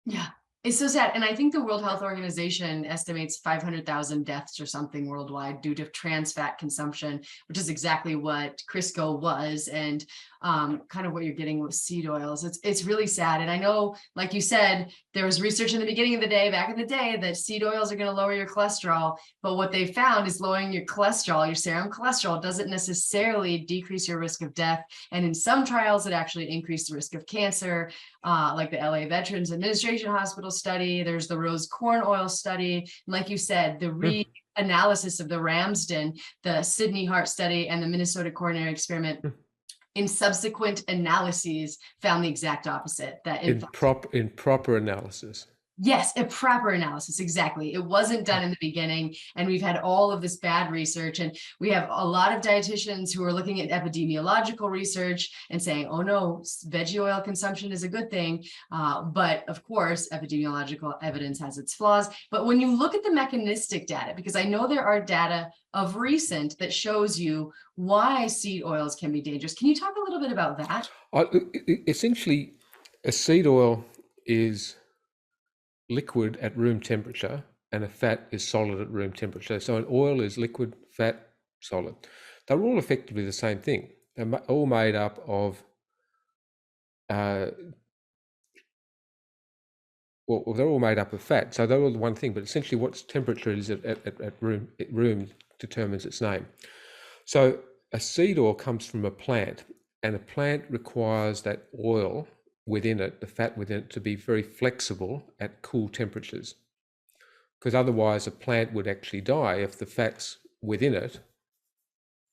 Speaker 1: Yeah. It's so sad. And I think the World Health Organization estimates 500,000 deaths or something worldwide due to trans fat consumption, which is exactly what Crisco was, and kind of what you're getting with seed oils. It's really sad. And I know, like you said, there was research in the beginning of the day, back in the day, that seed oils are going to lower your cholesterol. But what they found is lowering your cholesterol, your serum cholesterol, doesn't necessarily decrease your risk of death. And in some trials, it actually increased the risk of cancer, like the LA Veterans Administration Hospital study. There's the rose corn oil study. And like you said, the reanalysis of the Ramsden, the Sydney Heart Study, and the Minnesota Coronary Experiment in subsequent analyses found the exact opposite. That
Speaker 2: in proper analysis.
Speaker 1: Yes, a proper analysis. Exactly. It wasn't done in the beginning. And we've had all of this bad research. And we have a lot of dietitians who are looking at epidemiological research and saying, oh no, veggie oil consumption is a good thing. But of course, epidemiological evidence has its flaws. But when you look at the mechanistic data, because I know there are data of recent that shows you why seed oils can be dangerous. Can you talk a little bit about that?
Speaker 2: Essentially, a seed oil is liquid at room temperature and a fat is solid at room temperature. So an oil is liquid, fat, solid. They're all effectively the same thing. They're all made up of, well, they're all made up of fat. So they're all the one thing, but essentially what temperature it is at room determines its name. So a seed oil comes from a plant, and a plant requires that oil within it, the fat within it, to be very flexible at cool temperatures, because otherwise a plant would actually die if the fats within it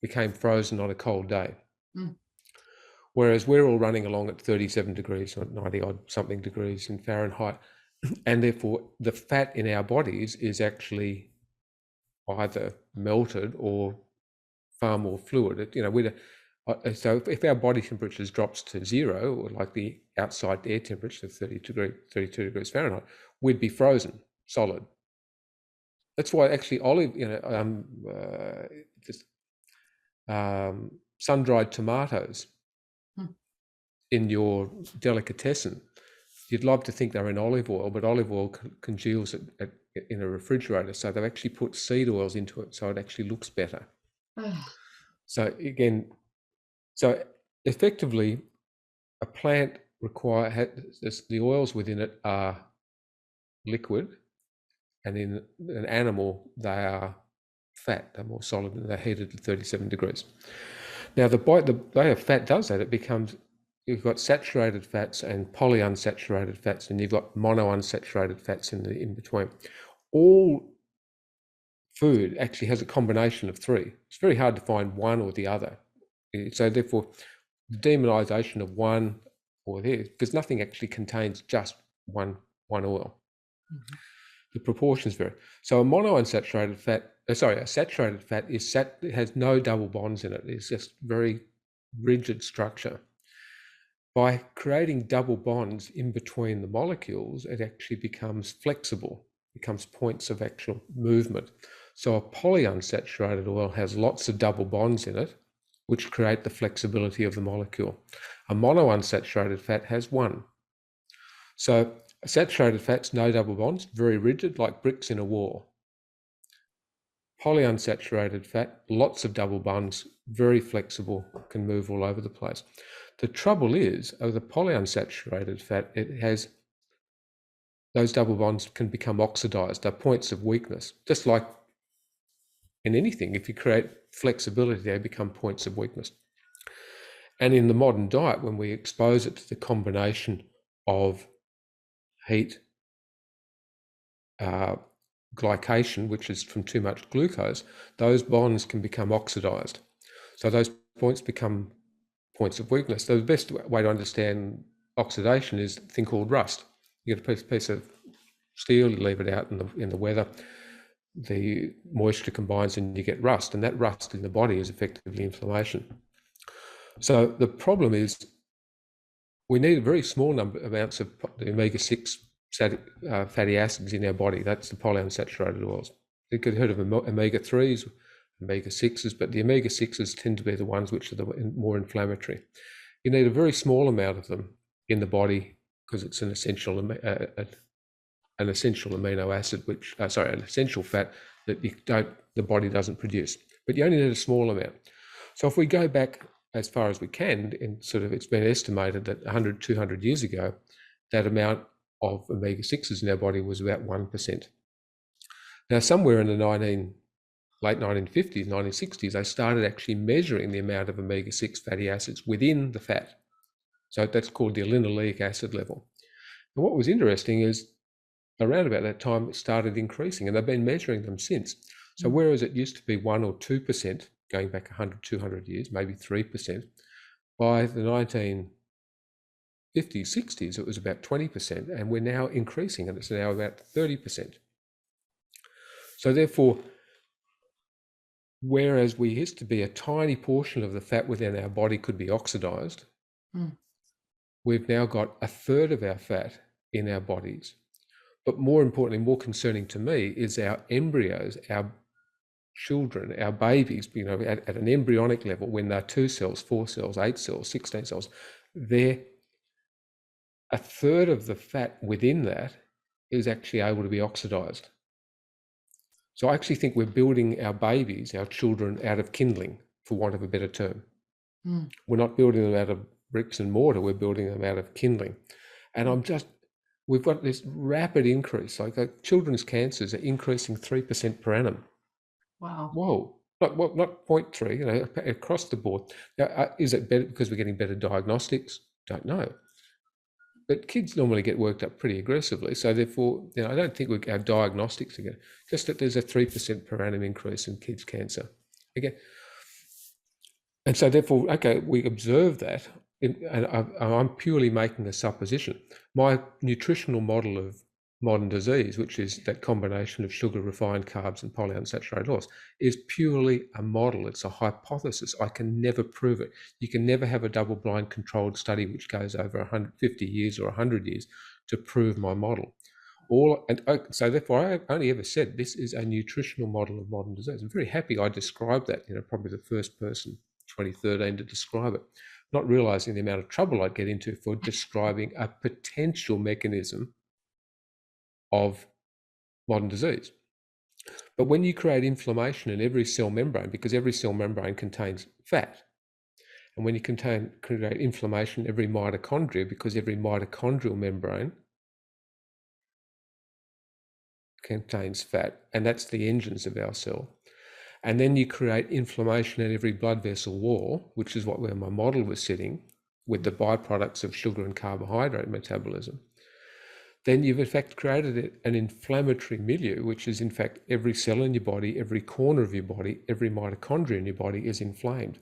Speaker 2: became frozen on a cold day. Whereas we're all running along at 37 degrees or 90 odd something degrees in Fahrenheit, and therefore the fat in our bodies is actually either melted or far more fluid. So if our body temperature drops to zero, or like the outside air temperature, 32 degrees Fahrenheit, we'd be frozen, solid. That's why actually sun-dried tomatoes in your delicatessen, you'd love to think they're in olive oil, but olive oil congeals in a refrigerator. So they've actually put seed oils into it, so it actually looks better. So again, so effectively, a plant the oils within it are liquid, and in an animal they are fat. They're more solid and they're heated at 37 degrees. Now the way a fat does that, you've got saturated fats and polyunsaturated fats, and you've got monounsaturated fats in between. All food actually has a combination of three. It's very hard to find one or the other. So therefore, the demonization of one or the other, because nothing actually contains just one oil. The proportions vary. So a saturated fat it has no double bonds in it. It's just very rigid structure. By creating double bonds in between the molecules, it actually becomes flexible, becomes points of actual movement. So a polyunsaturated oil has lots of double bonds in it, which create the flexibility of the molecule. A monounsaturated fat has one. So saturated fats, no double bonds, very rigid, like bricks in a wall. Polyunsaturated fat, lots of double bonds, very flexible, can move all over the place. The trouble is, with the polyunsaturated fat, it has those double bonds can become oxidized. They're points of weakness. Just like in anything, if you create flexibility, they become points of weakness. And in the modern diet, when we expose it to the combination of heat, glycation, which is from too much glucose, those bonds can become oxidized. So those points become points of weakness. So the best way to understand oxidation is a thing called rust. You get a piece of steel, you leave it out in the weather, the moisture combines and you get rust, and that rust in the body is effectively inflammation. So the problem is we need a very small amounts of the omega-6 fatty acids in our body. That's the polyunsaturated oils. You could have heard of omega-3s, omega-6s, but the omega-6s tend to be the ones which are the more inflammatory. You need a very small amount of them in the body because it's an essential amino acid, an essential fat that the body doesn't produce. But you only need a small amount. So if we go back as far as we can, and it's been estimated that 100, 200 years ago, that amount of omega-6s in our body was about 1%. Now, somewhere in the late 1950s, 1960s, they started actually measuring the amount of omega-6 fatty acids within the fat. So that's called the linoleic acid level. And what was interesting is around about that time, it started increasing, and they've been measuring them since. So whereas it used to be 1 or 2%, going back 100, 200 years, maybe 3%, by the 1950s, 60s, it was about 20%, and we're now increasing, and it's now about 30%. So therefore, whereas we used to be a tiny portion of the fat within our body could be oxidized, we've now got a third of our fat in our bodies. But more importantly, more concerning to me is our embryos, our children, our babies, at an embryonic level, when they're 2 cells, 4 cells, 8 cells, 16 cells, they're a third of the fat within that is actually able to be oxidized. So I actually think we're building our babies, our children, out of kindling, for want of a better term. We're not building them out of bricks and mortar, we're building them out of kindling. And we've got this rapid increase, like children's cancers are increasing 3% per annum.
Speaker 1: Wow.
Speaker 2: Whoa, not 0.3, across the board. Now, is it better because we're getting better diagnostics? Don't know. But kids normally get worked up pretty aggressively. So therefore, I don't think our diagnostics are just that there's a 3% per annum increase in kids' cancer. Again, and so therefore, okay, we observe that, and I'm purely making a supposition. My nutritional model of modern disease, which is that combination of sugar, refined carbs, and polyunsaturated oils, is purely a model. It's a hypothesis. I can never prove it. You can never have a double-blind controlled study which goes over 150 years or 100 years to prove my model. So therefore, I only ever said this is a nutritional model of modern disease. I'm very happy I described that, probably the first person, 2013, to describe it, not realizing the amount of trouble I'd get into for describing a potential mechanism of modern disease. But when you create inflammation in every cell membrane, because every cell membrane contains fat, and when you create inflammation in every mitochondria, because every mitochondrial membrane contains fat, and that's the engines of our cell. And then you create inflammation in every blood vessel wall, which is where my model was sitting, with the byproducts of sugar and carbohydrate metabolism. Then you've in fact created an inflammatory milieu, which is in fact every cell in your body, every corner of your body, every mitochondria in your body is inflamed.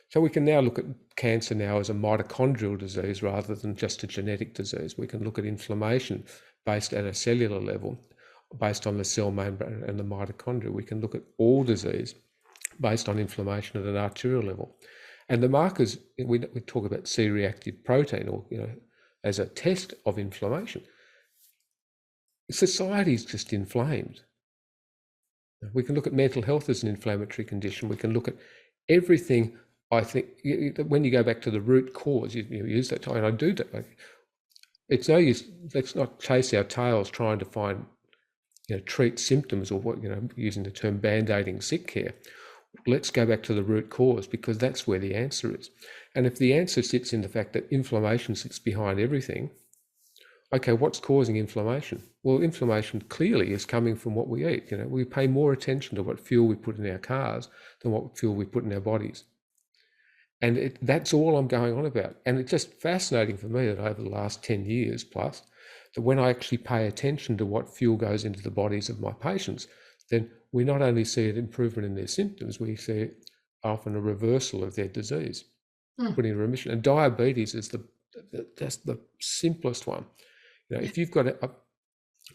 Speaker 2: So we can now look at cancer now as a mitochondrial disease rather than just a genetic disease. We can look at inflammation based at a cellular level, based on the cell membrane and the mitochondria. We can look at all disease based on inflammation at an arterial level. And the markers, we talk about C-reactive protein, or as a test of inflammation. Society is just inflamed. We can look at mental health as an inflammatory condition. We can look at everything I think when you go back to the root cause, you use that time, and I do that. It's no use. Let's not chase our tails trying to find, treat symptoms, or what, using the term band-aiding sick care. Let's go back to the root cause, because that's where the answer is. And if the answer sits in the fact that inflammation sits behind everything, okay, what's causing inflammation? Well, inflammation clearly is coming from what we eat. We pay more attention to what fuel we put in our cars than what fuel we put in our bodies. And that's all I'm going on about. And it's just fascinating for me that over the last 10 years plus, that when I actually pay attention to what fuel goes into the bodies of my patients, then we not only see an improvement in their symptoms, we see often a reversal of their disease, putting in remission. And diabetes is that's the simplest one. If you've got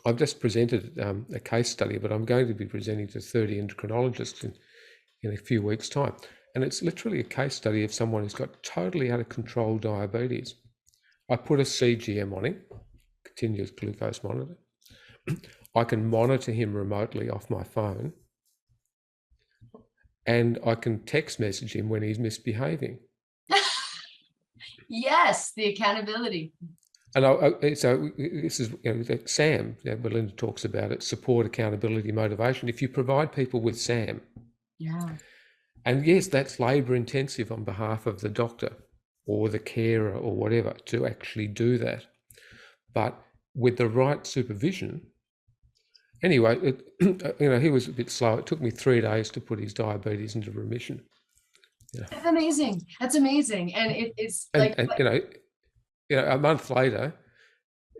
Speaker 2: I've just presented a case study, but I'm going to be presenting to 30 endocrinologists in a few weeks' time. And it's literally a case study of someone who's got totally out of control diabetes. I put a CGM on him, continuous glucose monitor. I can monitor him remotely off my phone, and I can text message him when he's misbehaving.
Speaker 1: Yes, the accountability.
Speaker 2: And so this is, SAM, Belinda talks about it, support, accountability, motivation. If you provide people with SAM,
Speaker 1: Yeah.
Speaker 2: and yes, that's labour intensive on behalf of the doctor or the carer or whatever to actually do that. But with the right supervision, anyway, he was a bit slow. It took me 3 days to put his diabetes into remission.
Speaker 1: That's amazing. That's amazing. And it's like,
Speaker 2: a month later,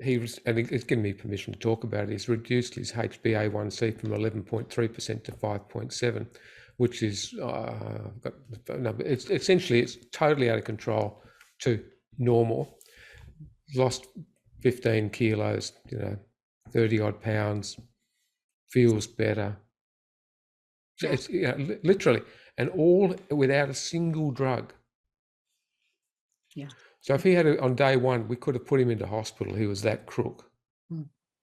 Speaker 2: he's given me permission to talk about it. He's reduced his HbA1c from 11.3% to 5.7%, which is it's essentially, it's totally out of control to normal. Lost 15 kilos, 30 odd pounds, feels better. So it's literally, and all without a single drug.
Speaker 1: Yeah.
Speaker 2: So if he had on day one, we could have put him into hospital. He was that crook.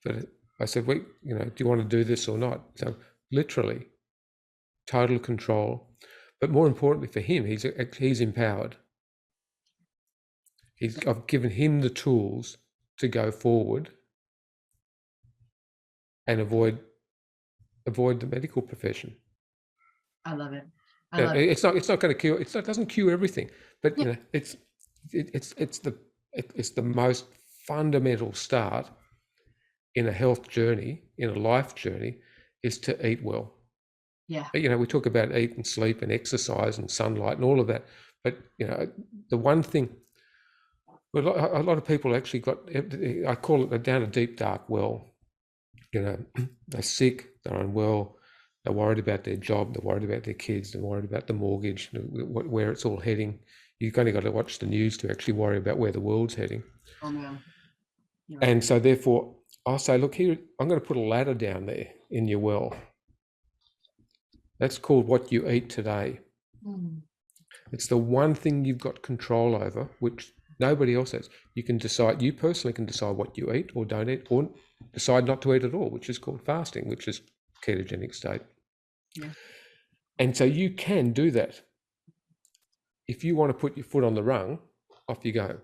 Speaker 2: But I said, do you want to do this or not? So literally, total control. But more importantly for him, he's empowered. I've given him the tools to go forward and avoid the medical profession.
Speaker 1: I love it.
Speaker 2: It's not going to cure. It doesn't cure everything, but it's the most fundamental start in a health journey, in a life journey, is to eat well.
Speaker 1: Yeah.
Speaker 2: We talk about eat and sleep and exercise and sunlight and all of that, but the one thing, a lot of people actually I call it, they're down a deep dark well. They're sick, they're unwell, they're worried about their job, they're worried about their kids, they're worried about the mortgage, where it's all heading. You've only got to watch the news to actually worry about where the world's heading.
Speaker 1: Oh, man.
Speaker 2: And so therefore, I'll say, look here, I'm going to put a ladder down there in your well. That's called what you eat today. It's the one thing you've got control over, which nobody else has. You personally can decide what you eat or don't eat, or decide not to eat at all, which is called fasting, which is ketogenic state.
Speaker 1: Yeah.
Speaker 2: And so you can do that. If you want to put your foot on the rung, off you go.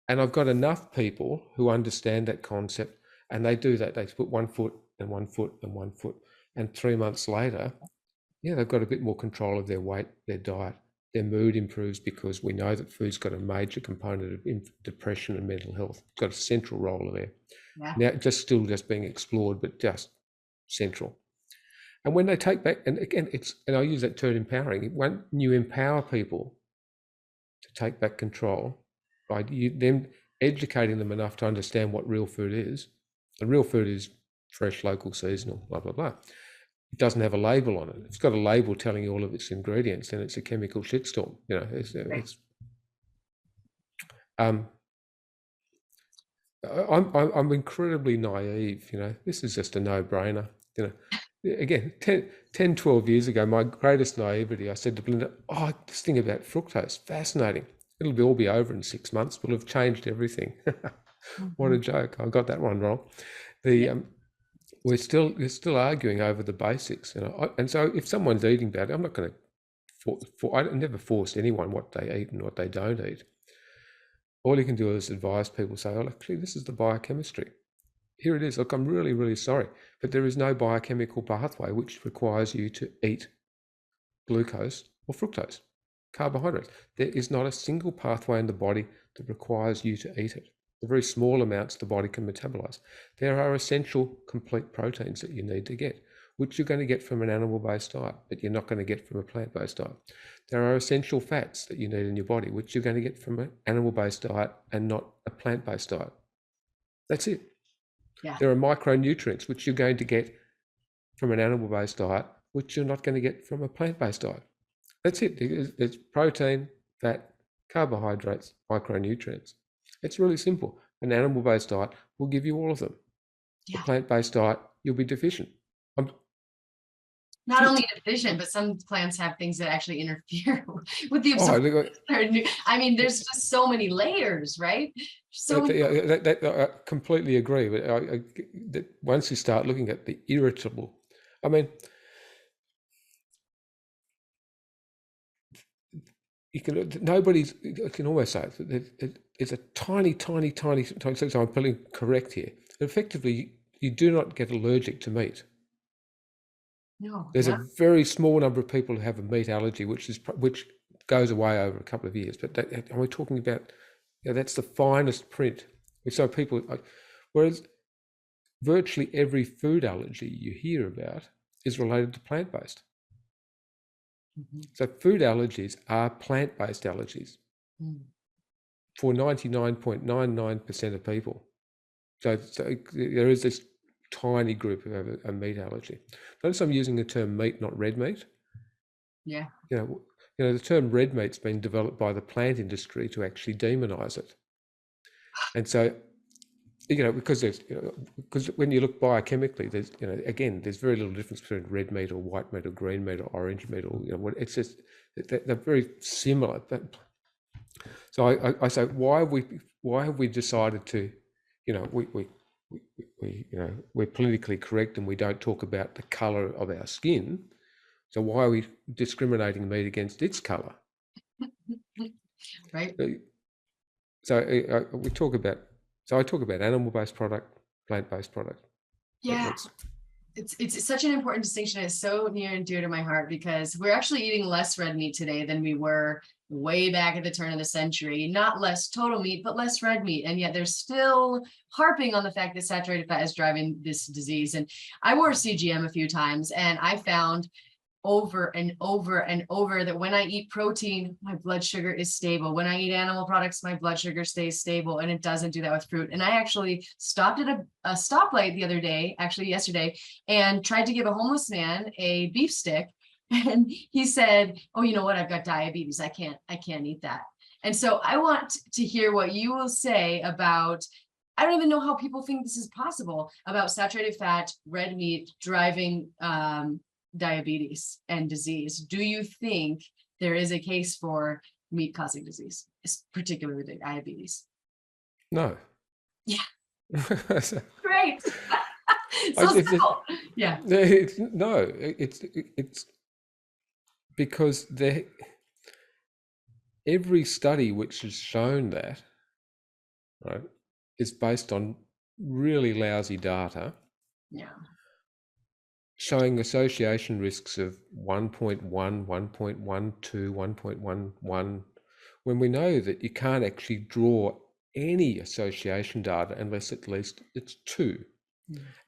Speaker 2: And I've got enough people who understand that concept, and they do that. They put 1 foot and 1 foot and 1 foot. And 3 months later, they've got a bit more control of their weight, their diet. Their mood improves, because we know that food's got a major component of depression and mental health. It's got a central role there. Yeah. Now, still being explored, but just central. And when they take back, and again, and I use that term empowering. When you empower people to take back control by them educating them enough to understand what real food is, and real food is fresh, local, seasonal, blah, blah, blah. It doesn't have a label on it. It's got a label telling you all of its ingredients, and it's a chemical shitstorm. I'm incredibly naive. This is just a no-brainer. Again, 10, 12 years ago, my greatest naivety, I said to Belinda, this thing about fructose, fascinating. It'll all be over in 6 months. We'll have changed everything. What a joke. I got that one wrong. We're still arguing over the basics, and so if someone's eating bad, I'm not going to I never forced anyone what they eat and what they don't eat. All you can do is advise people, say, oh, actually, this is the biochemistry. Here it is. Look, I'm really, really sorry, but there is no biochemical pathway which requires you to eat glucose or fructose, carbohydrates. There is not a single pathway in the body that requires you to eat it. The very small amounts the body can metabolize. There are essential complete proteins that you need to get, which you're going to get from an animal-based diet, but you're not going to get from a plant-based diet. There are essential fats that you need in your body, which you're going to get from an animal-based diet and not a plant-based diet. That's it.
Speaker 1: Yeah.
Speaker 2: There are micronutrients which you're going to get from an animal-based diet, which you're not going to get from a plant-based diet. That's it. It's protein, fat, carbohydrates, micronutrients. It's really simple. An animal-based diet will give you all of them.
Speaker 1: Yeah.
Speaker 2: A plant-based diet, you'll be deficient.
Speaker 1: Not only deficient, but some plants have things that actually interfere with the absorption. I mean, there's just so many layers, right? So many.
Speaker 2: I completely agree. But once you start looking at the irritable, I mean, you can almost say it's a tiny, so I'm feeling correct here. Effectively, you do not get allergic to meat.
Speaker 1: No.
Speaker 2: There's a very small number of people who have a meat allergy, which goes away over a couple of years. But we're talking about, that's the finest print. So people, whereas virtually every food allergy you hear about is related to plant-based. Mm-hmm. So food allergies are plant-based allergies for 99.99% of people. So there is this tiny group who have a meat allergy. Notice I'm using the term meat, not red meat.
Speaker 1: Yeah.
Speaker 2: The term red meat's been developed by the plant industry to actually demonize it. And so, because when you look biochemically, there's, there's very little difference between red meat or white meat or green meat or orange meat, or, it's just, they're very similar. So I say, why have we decided to, we're politically correct and we don't talk about the color of our skin. So why are we discriminating meat against its color?
Speaker 1: Right.
Speaker 2: So I talk about animal-based product, plant-based product.
Speaker 1: Yeah. It's such an important distinction. It's so near and dear to my heart because we're actually eating less red meat today than we were way back at the turn of the century. Not less total meat, but less red meat. And yet they're still harping on the fact that saturated fat is driving this disease. And I wore CGM a few times and I found over and over and over that when I eat protein, my blood sugar is stable. When I eat animal products, my blood sugar stays stable, and it doesn't do that with fruit. And I actually stopped at a stoplight the other day, actually yesterday, and tried to give a homeless man a beef stick. And he said, oh, you know what? I've got diabetes. I can't eat that. And so I want to hear what you will say about, I don't even know how people think this is possible, about saturated fat, red meat driving diabetes and disease. Do you think there is a case for meat causing disease, particularly diabetes?
Speaker 2: No.
Speaker 1: Yeah. Great. So simple. Yeah.
Speaker 2: It's because every study which has shown that, right, is based on really lousy data.
Speaker 1: Yeah.
Speaker 2: Showing association risks of 1.1, 1.12, 1.11, when we know that you can't actually draw any association data unless at least it's 2.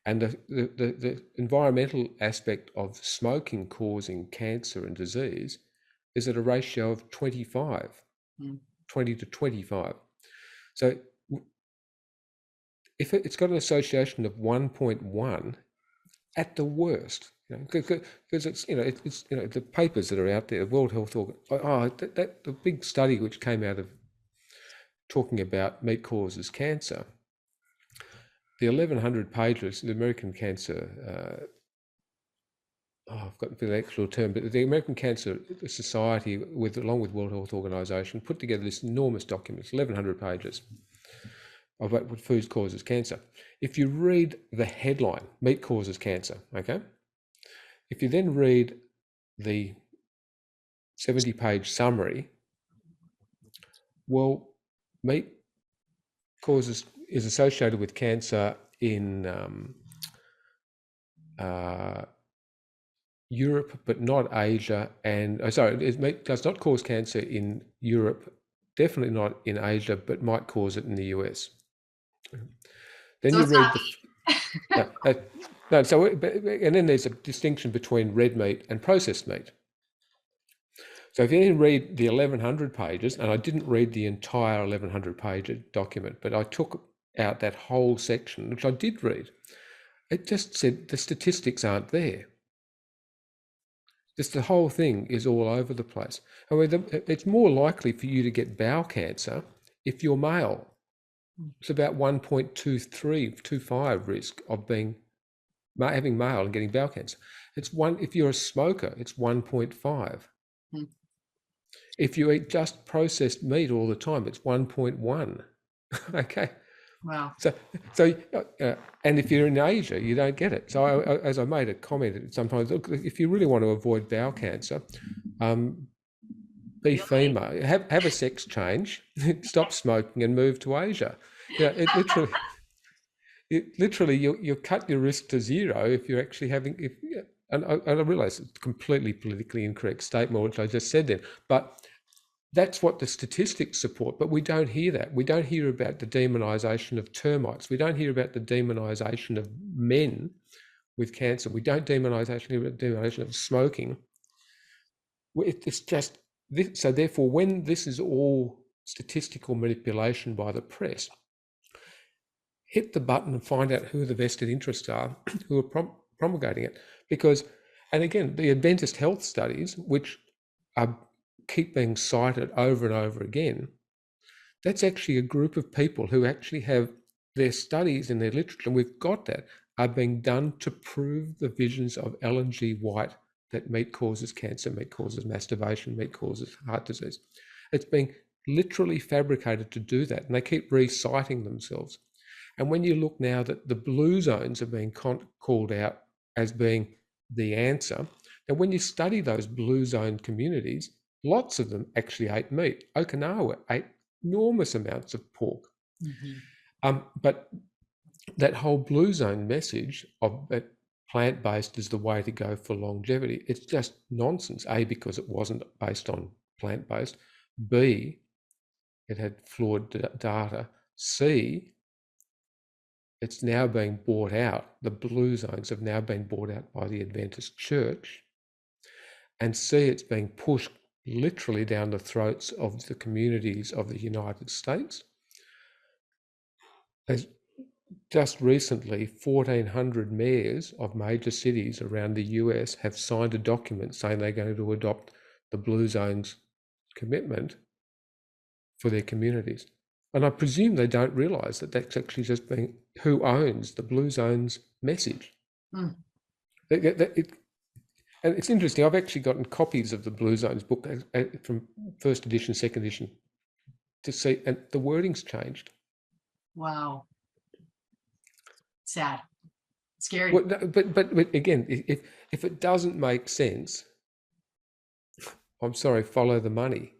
Speaker 2: And the environmental aspect of smoking causing cancer and disease is at a ratio of 25, 20 to 25. So if it's got an association of 1.1, at the worst, because it's the papers that are out there, the World Health Organization, the big study which came out of talking about meat causes cancer, the 1,100 pages, the American Cancer, I've got the actual term, but the American Cancer Society, along with World Health Organization, put together this enormous document, 1,100 pages. Of what food causes cancer. If you read the headline, meat causes cancer, okay? If you then read the 70-page summary. Well, meat is associated with cancer in Europe, but not Asia. And it does not cause cancer in Europe, definitely not in Asia, but might cause it in the US. Then
Speaker 1: So
Speaker 2: you
Speaker 1: it's
Speaker 2: read
Speaker 1: not
Speaker 2: the no. So and then there's a distinction between red meat and processed meat. So if you then read the 1,100 pages, and I didn't read the entire 1,100-page document, but I took out that whole section, which I did read. It just said the statistics aren't there. Just the whole thing is all over the place. I mean, it's more likely for you to get bowel cancer if you're male. It's about 1.25 risk of having male and getting bowel cancer. If you're a smoker, it's 1.5. If you eat just processed meat all the time, it's 1.1. Okay.
Speaker 1: Wow.
Speaker 2: So, and if you're in Asia, you don't get it. So, as I made a comment, sometimes look, if you really want to avoid bowel cancer, be female, have a sex change, stop smoking, and move to Asia. It literally, you cut your risk to zero if you're actually having. And I realise it's a completely politically incorrect statement, which I just said then, but that's what the statistics support, but we don't hear that. We don't hear about the demonisation of termites. We don't hear about the demonisation of men with cancer. We don't hear about the demonisation of smoking. It's just this. So therefore, when this is all statistical manipulation by the press, hit the button and find out who the vested interests are who are promulgating it. Because, and again, the Adventist health studies, which keep being cited over and over again, that's actually a group of people who actually have their studies and their literature, and we've got that, are being done to prove the visions of Ellen G. White that meat causes cancer, meat causes masturbation, meat causes heart disease. It's being literally fabricated to do that, and they keep reciting themselves. And when you look now that the blue zones are being called out as being the answer, and when you study those blue zone communities, lots of them actually ate meat. Okinawa ate enormous amounts of pork. But that whole blue zone message of that plant-based is the way to go for longevity, it's just nonsense. A, because it wasn't based on plant-based. B, it had flawed data. C, it's now being bought out. The blue zones have now been bought out by the Adventist Church. And C, it's being pushed literally down the throats of the communities of the United States. As just recently, 1,400 mayors of major cities around the US have signed a document saying they're going to adopt the Blue Zones commitment for their communities. And I presume they don't realise that that's actually just being who owns the Blue Zones message. And it's interesting, I've actually gotten copies of the Blue Zones book from first edition, second edition, to see, and the wording's changed.
Speaker 1: Wow. Sad. Scary.
Speaker 2: Well, but again, if it doesn't make sense, I'm sorry, follow the money.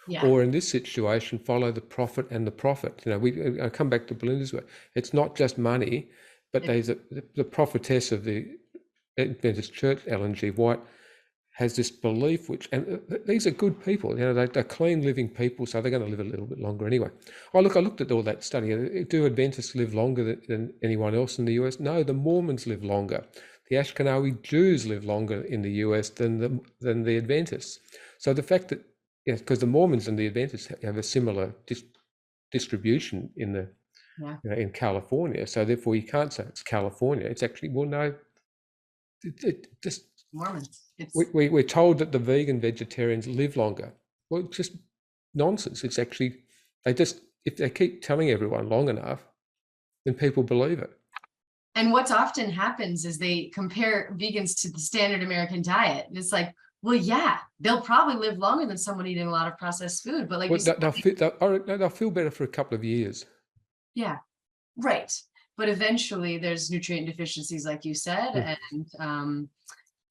Speaker 2: Yeah. Or in this situation, follow the prophet and the prophet. You know, I come back to Belinda's way. It's not just money, but there's the prophetess of the Adventist Church, Ellen G. White, has this belief, and these are good people, you know, they're clean living people, so they're going to live a little bit longer anyway. I looked at all that study. Do Adventists live longer than anyone else in the US? No, the Mormons live longer. The Ashkenazi Jews live longer in the US than the Adventists. So the fact that, yes, because the Mormons and the Adventists have a similar distribution in in California, so therefore you can't say it's California. It's actually, well, no, it just Mormons. We're told that the vegan vegetarians live longer. Well, it's just nonsense. It's actually, if they keep telling everyone long enough, then people believe it.
Speaker 1: And what's often happens is they compare vegans to the standard American diet. And it's like, well, yeah, they'll probably live longer than someone eating a lot of processed food. But like,
Speaker 2: they'll feel better for a couple of years.
Speaker 1: Yeah, right. But eventually there's nutrient deficiencies, like you said, and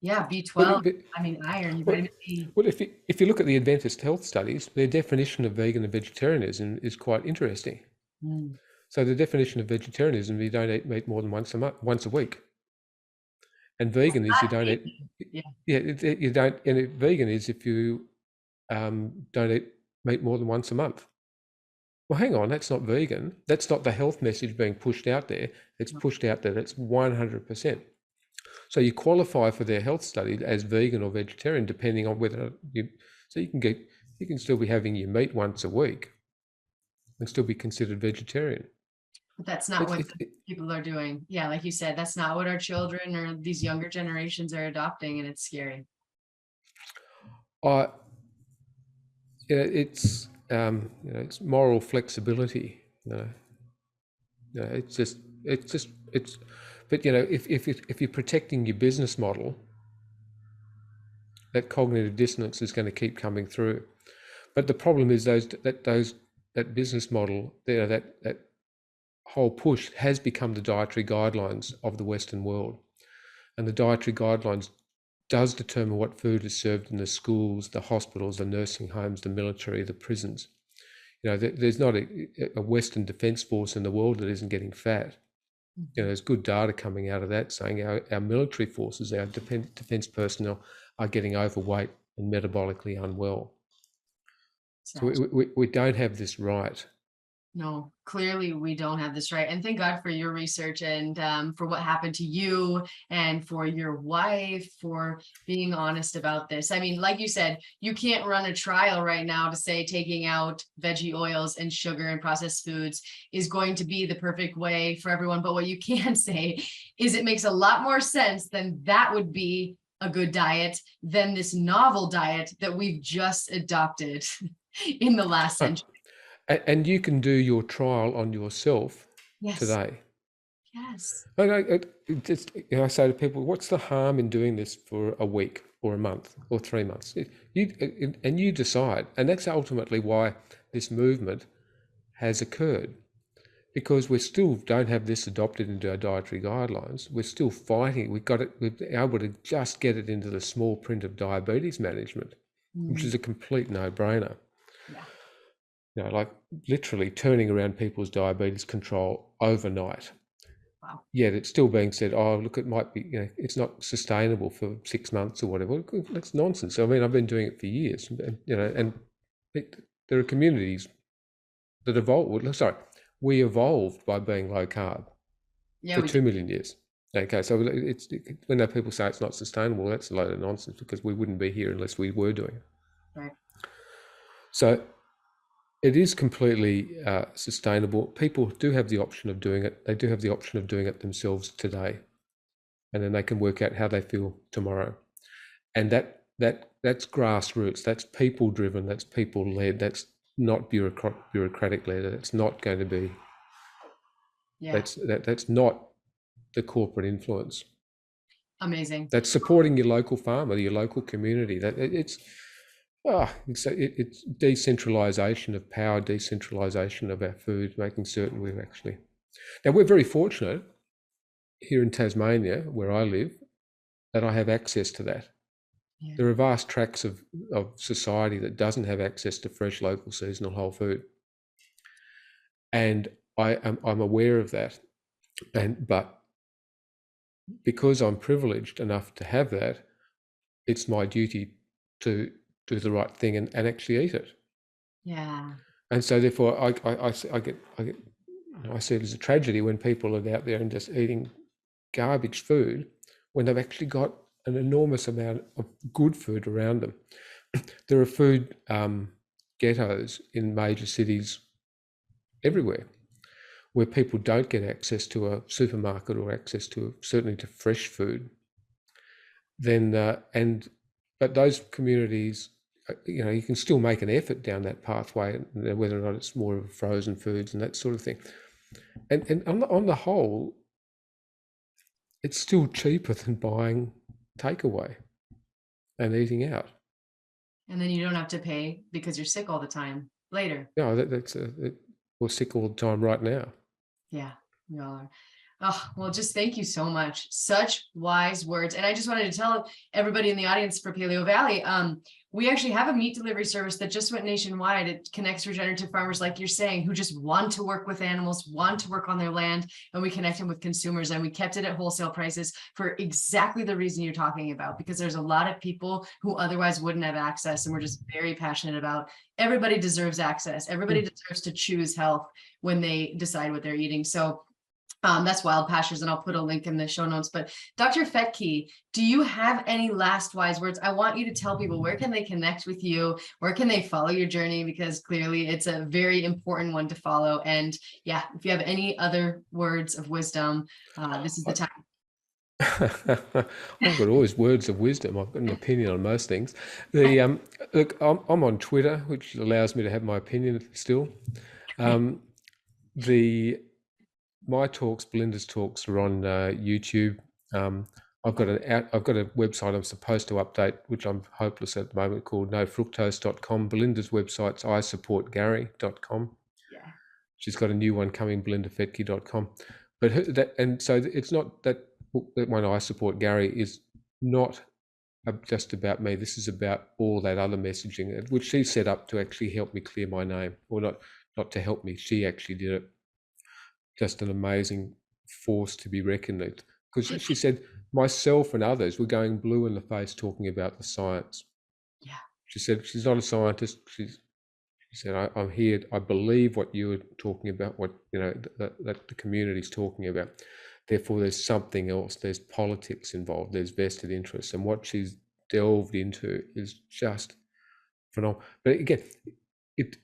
Speaker 1: Yeah,
Speaker 2: But,
Speaker 1: B12, I mean, iron,
Speaker 2: well,
Speaker 1: vitamin D.
Speaker 2: well, if you look at the Adventist health studies, their definition of vegan and vegetarianism is quite interesting.
Speaker 1: Mm.
Speaker 2: So the definition of vegetarianism, you don't eat meat more than once a week, and vegan is you
Speaker 1: Not
Speaker 2: don't eat.
Speaker 1: vegan. Yeah.
Speaker 2: Yeah, you don't. And vegan is if you don't eat meat more than once a month. Well, hang on, that's not vegan. That's not the health message being pushed out there. It's pushed out there. That's 100%. So you qualify for their health study as vegan or vegetarian, depending on whether you. So you can still be having your meat once a week and still be considered vegetarian.
Speaker 1: But that's not
Speaker 2: It's
Speaker 1: what
Speaker 2: it,
Speaker 1: the
Speaker 2: it,
Speaker 1: people are doing. Yeah, like you said, that's not what our children or these younger generations are adopting, and it's scary.
Speaker 2: I it's moral flexibility. It's just it's. But if you're protecting your business model, that cognitive dissonance is going to keep coming through. But the problem is that business model, that whole push has become the dietary guidelines of the Western world, and the dietary guidelines does determine what food is served in the schools, the hospitals, the nursing homes, the military, the prisons. There's not a Western defence force in the world that isn't getting fat. There's good data coming out of that saying our military forces, our defence personnel are getting overweight and metabolically unwell. So
Speaker 1: Sad.
Speaker 2: we don't have this right.
Speaker 1: No, clearly we don't have this right. And thank God for your research and for what happened to you and for your wife for being honest about this. I mean, like you said, you can't run a trial right now to say taking out veggie oils and sugar and processed foods is going to be the perfect way for everyone. But what you can say is it makes a lot more sense than that would be a good diet than this novel diet that we've just adopted in the last
Speaker 2: Uh,
Speaker 1: century.
Speaker 2: and you can do your trial on yourself
Speaker 1: Yes.
Speaker 2: today.
Speaker 1: Yes.
Speaker 2: I say to people, what's the harm in doing this for a week or a month or 3 months? You decide. And that's ultimately why this movement has occurred, because we still don't have this adopted into our dietary guidelines. We're still fighting. We've been able to just get it into the small print of diabetes management, which
Speaker 1: Mm,
Speaker 2: is a complete no-brainer.
Speaker 1: yeah.
Speaker 2: Like literally turning around people's diabetes control overnight.
Speaker 1: Wow.
Speaker 2: Yet it's still being said, oh, look, it might be, it's not sustainable for 6 months or whatever. That's nonsense. I mean, I've been doing it for years, and there are communities that evolved. Sorry, we evolved by being low carb
Speaker 1: Yeah,
Speaker 2: for
Speaker 1: we
Speaker 2: 2
Speaker 1: did.
Speaker 2: million years. Okay, so when people say it's not sustainable, that's a load of nonsense, because we wouldn't be here unless we were doing it.
Speaker 1: Right.
Speaker 2: So it is completely sustainable. People do have the option of doing it. They do have the option of doing it themselves today, and then they can work out how they feel tomorrow. And that's grassroots. That's people driven. That's people led. That's not bureaucratic led. It's not going to be.
Speaker 1: Yeah.
Speaker 2: That's not the corporate influence.
Speaker 1: Amazing.
Speaker 2: That's supporting your local farmer, your local community. It's decentralisation of power, decentralisation of our food, making certain we're actually. Now we're very fortunate here in Tasmania, where I live, that I have access to that.
Speaker 1: Yeah.
Speaker 2: There are vast tracts of society that doesn't have access to fresh, local, seasonal whole food, and I'm aware of that. But because I'm privileged enough to have that, it's my duty to do the right thing and actually eat it.
Speaker 1: Yeah.
Speaker 2: And so therefore, I see it as a tragedy when people are out there and just eating garbage food when they've actually got an enormous amount of good food around them. There are food ghettos in major cities everywhere where people don't get access to a supermarket or access to certainly to fresh food. But those communities, you can still make an effort down that pathway, whether or not it's more of frozen foods and that sort of thing. And on the whole, it's still cheaper than buying takeaway and eating out.
Speaker 1: And then you don't have to pay because you're sick all the time later.
Speaker 2: We're sick all the time right now.
Speaker 1: Yeah, we all are. Oh, well, just thank you so much. Such wise words. And I just wanted to tell everybody in the audience for Paleo Valley, we actually have a meat delivery service that just went nationwide. It connects regenerative farmers, like you're saying, who just want to work with animals, want to work on their land, and we connect them with consumers. And we kept it at wholesale prices for exactly the reason you're talking about, because there's a lot of people who otherwise wouldn't have access. And we're just very passionate about everybody deserves access. Everybody deserves to choose health when they decide what they're eating. So that's Wild Pastures, and I'll put a link in the show notes. But Dr. Fettke, do you have any last wise words? I want you to tell people, where can they connect with you? Where can they follow your journey? Because clearly it's a very important one to follow. And yeah, if you have any other words of wisdom, this is the time.
Speaker 2: I've got always words of wisdom. I've got an opinion on most things. The look, I'm on Twitter, which allows me to have my opinion still. My talks, Belinda's talks, are on YouTube. I've got a website I'm supposed to update, which I'm hopeless at the moment, called nofructose.com. Belinda's website's isupportgary.com.
Speaker 1: Yeah.
Speaker 2: She's got a new one coming, belindafetke.com. But so it's not that one, I Support Gary, is not just about me. This is about all that other messaging, which she set up to actually help me clear my name, or not to help me. She actually did it. Just an amazing force to be reckoned with, because she said myself and others were going blue in the face talking about the science.
Speaker 1: Yeah.
Speaker 2: She said she's not a scientist. She said, I'm here. I believe what you were talking about, what that the community's talking about. Therefore, there's something else. There's politics involved. There's vested interests, and what she's delved into is just phenomenal. But again, if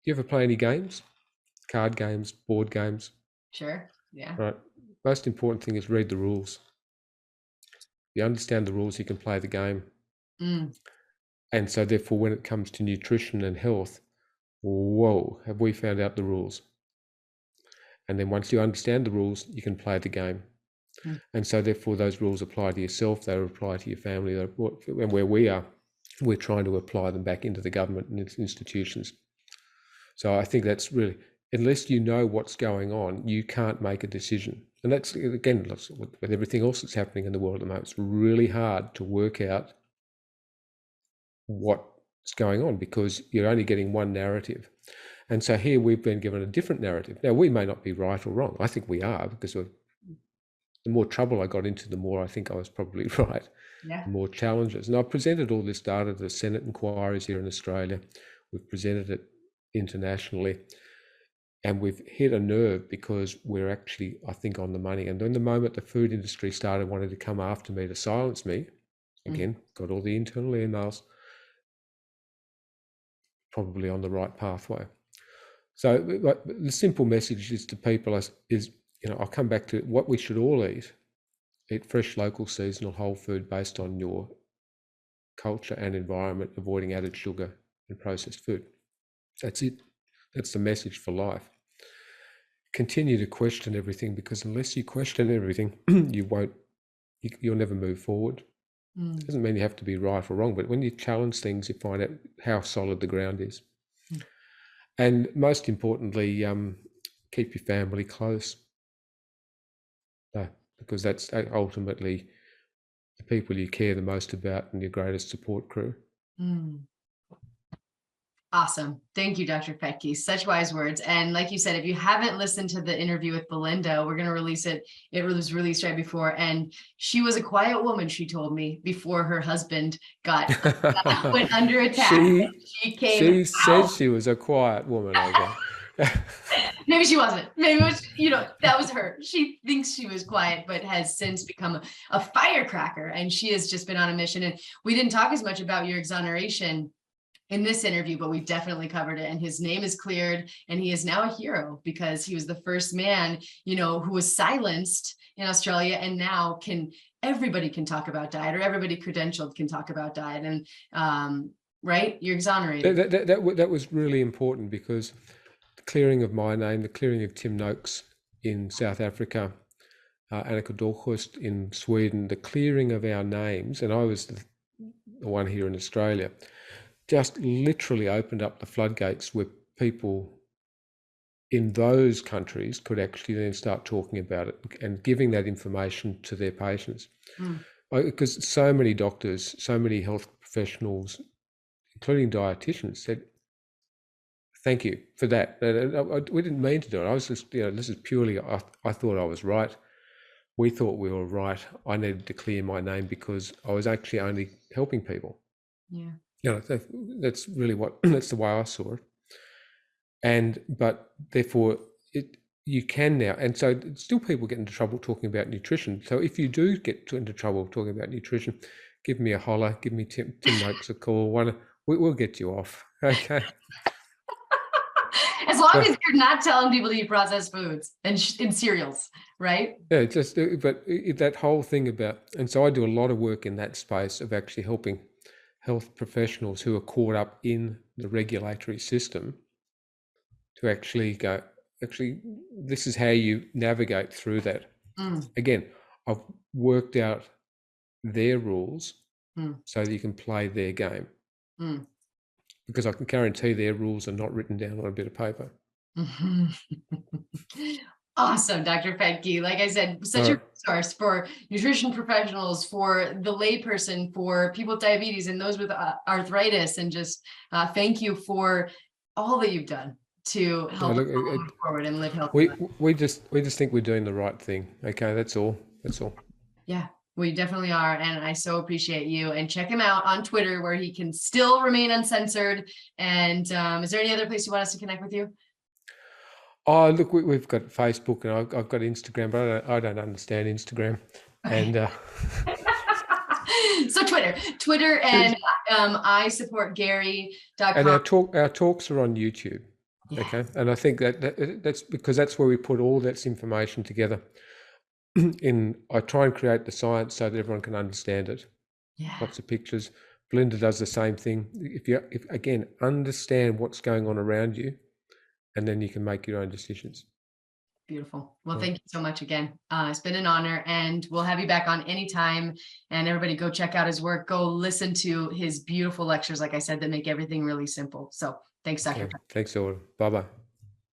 Speaker 2: you ever play any games, card games, board games,
Speaker 1: Sure. Yeah.
Speaker 2: right? Most important thing is read the rules. You understand the rules, you can play the game. And so therefore, when it comes to nutrition and health, whoa, have we found out the rules? And then once you understand the rules, you can play the game. And so therefore, those rules apply to yourself, they apply to your family, and where we are, we're trying to apply them back into the government and its institutions. So I think that's really, unless you know what's going on, you can't make a decision. And that's, again, with everything else that's happening in the world at the moment, it's really hard to work out what's going on because you're only getting one narrative. And so here we've been given a different narrative. Now, we may not be right or wrong. I think we are, because the more trouble I got into, the more I think I was probably right.
Speaker 1: Yeah.
Speaker 2: The more challenges. And I've presented all this data to the Senate inquiries here in Australia. We've presented it internationally. And we've hit a nerve because we're actually, I think, on the money. And then the moment the food industry started wanting to come after me to silence me, again, got all the internal emails, probably on the right pathway. So the simple message is to people is, I'll come back to what we should all eat. Eat fresh, local, seasonal, whole food based on your culture and environment, avoiding added sugar and processed food. That's it. That's the message for life. Continue to question everything, because unless you question everything, you'll never move forward. It doesn't mean you have to be right or wrong, but when you challenge things, you find out how solid the ground is. And most importantly, keep your family close, because that's ultimately the people you care the most about and your greatest support crew.
Speaker 1: Awesome. Thank you, Dr. Fettke. Such wise words. And like you said, if you haven't listened to the interview with Belinda, we're going to release it. It was released right before. And she was a quiet woman, she told me, before her husband went under attack. She came
Speaker 2: She said she was a quiet woman, okay.
Speaker 1: Maybe she wasn't. Maybe it was, that was her. She thinks she was quiet, but has since become a firecracker. And she has just been on a mission. And we didn't talk as much about your exoneration in this interview, but we definitely covered it. And his name is cleared, and he is now a hero because he was the first man, who was silenced in Australia. And now everybody can talk about diet, or everybody credentialed can talk about diet. And right, you're exonerated.
Speaker 2: That was really important, because the clearing of my name, the clearing of Tim Noakes in South Africa, Annika Dahlqvist in Sweden, the clearing of our names, and I was the one here in Australia, just literally opened up the floodgates where people in those countries could actually then start talking about it and giving that information to their patients. Because so many doctors, so many health professionals, including dietitians, said, thank you for that. We didn't mean to do it. I was just, this is purely, I thought I was right. We thought we were right. I needed to clear my name because I was actually only helping people.
Speaker 1: Yeah.
Speaker 2: That's really that's the way I saw it. But therefore you can now, and so still people get into trouble talking about nutrition. So if you do get into trouble talking about nutrition, give me a holler, give me Tim Noakes a call. We'll get you off. Okay.
Speaker 1: As long as you're not telling people to eat processed foods and cereals, right?
Speaker 2: Yeah, but that whole thing about, and so I do a lot of work in that space of actually helping health professionals who are caught up in the regulatory system to actually go, this is how you navigate through that. Again, I've worked out their rules so that you can play their game. Because I can guarantee their rules are not written down on a bit of paper.
Speaker 1: Awesome, Dr. Fettke. Like I said, such a resource for nutrition professionals, for the layperson, for people with diabetes and those with arthritis. And just thank you for all that you've done to help us move forward and live healthy.
Speaker 2: We just think we're doing the right thing. Okay, that's all.
Speaker 1: Yeah, we definitely are. And I so appreciate you. And check him out on Twitter, where he can still remain uncensored. And is there any other place you want us to connect with you?
Speaker 2: Oh, look, we've got Facebook and I've got Instagram, but I don't understand Instagram. And
Speaker 1: so Twitter, and I support Gary.com.
Speaker 2: And our talks are on YouTube. Yeah. Okay, and I think that's because that's where we put all that information together. I try and create the science so that everyone can understand it.
Speaker 1: Yeah.
Speaker 2: Lots of pictures. Belinda does the same thing. If again, understand what's going on around you, and then you can make your own decisions.
Speaker 1: Beautiful. Well, thank you so much again. It's been an honor, and we'll have you back on anytime. And everybody go check out his work. Go listen to his beautiful lectures, like I said, that make everything really simple. So thanks, Dr.
Speaker 2: Thanks, all. Bye-bye.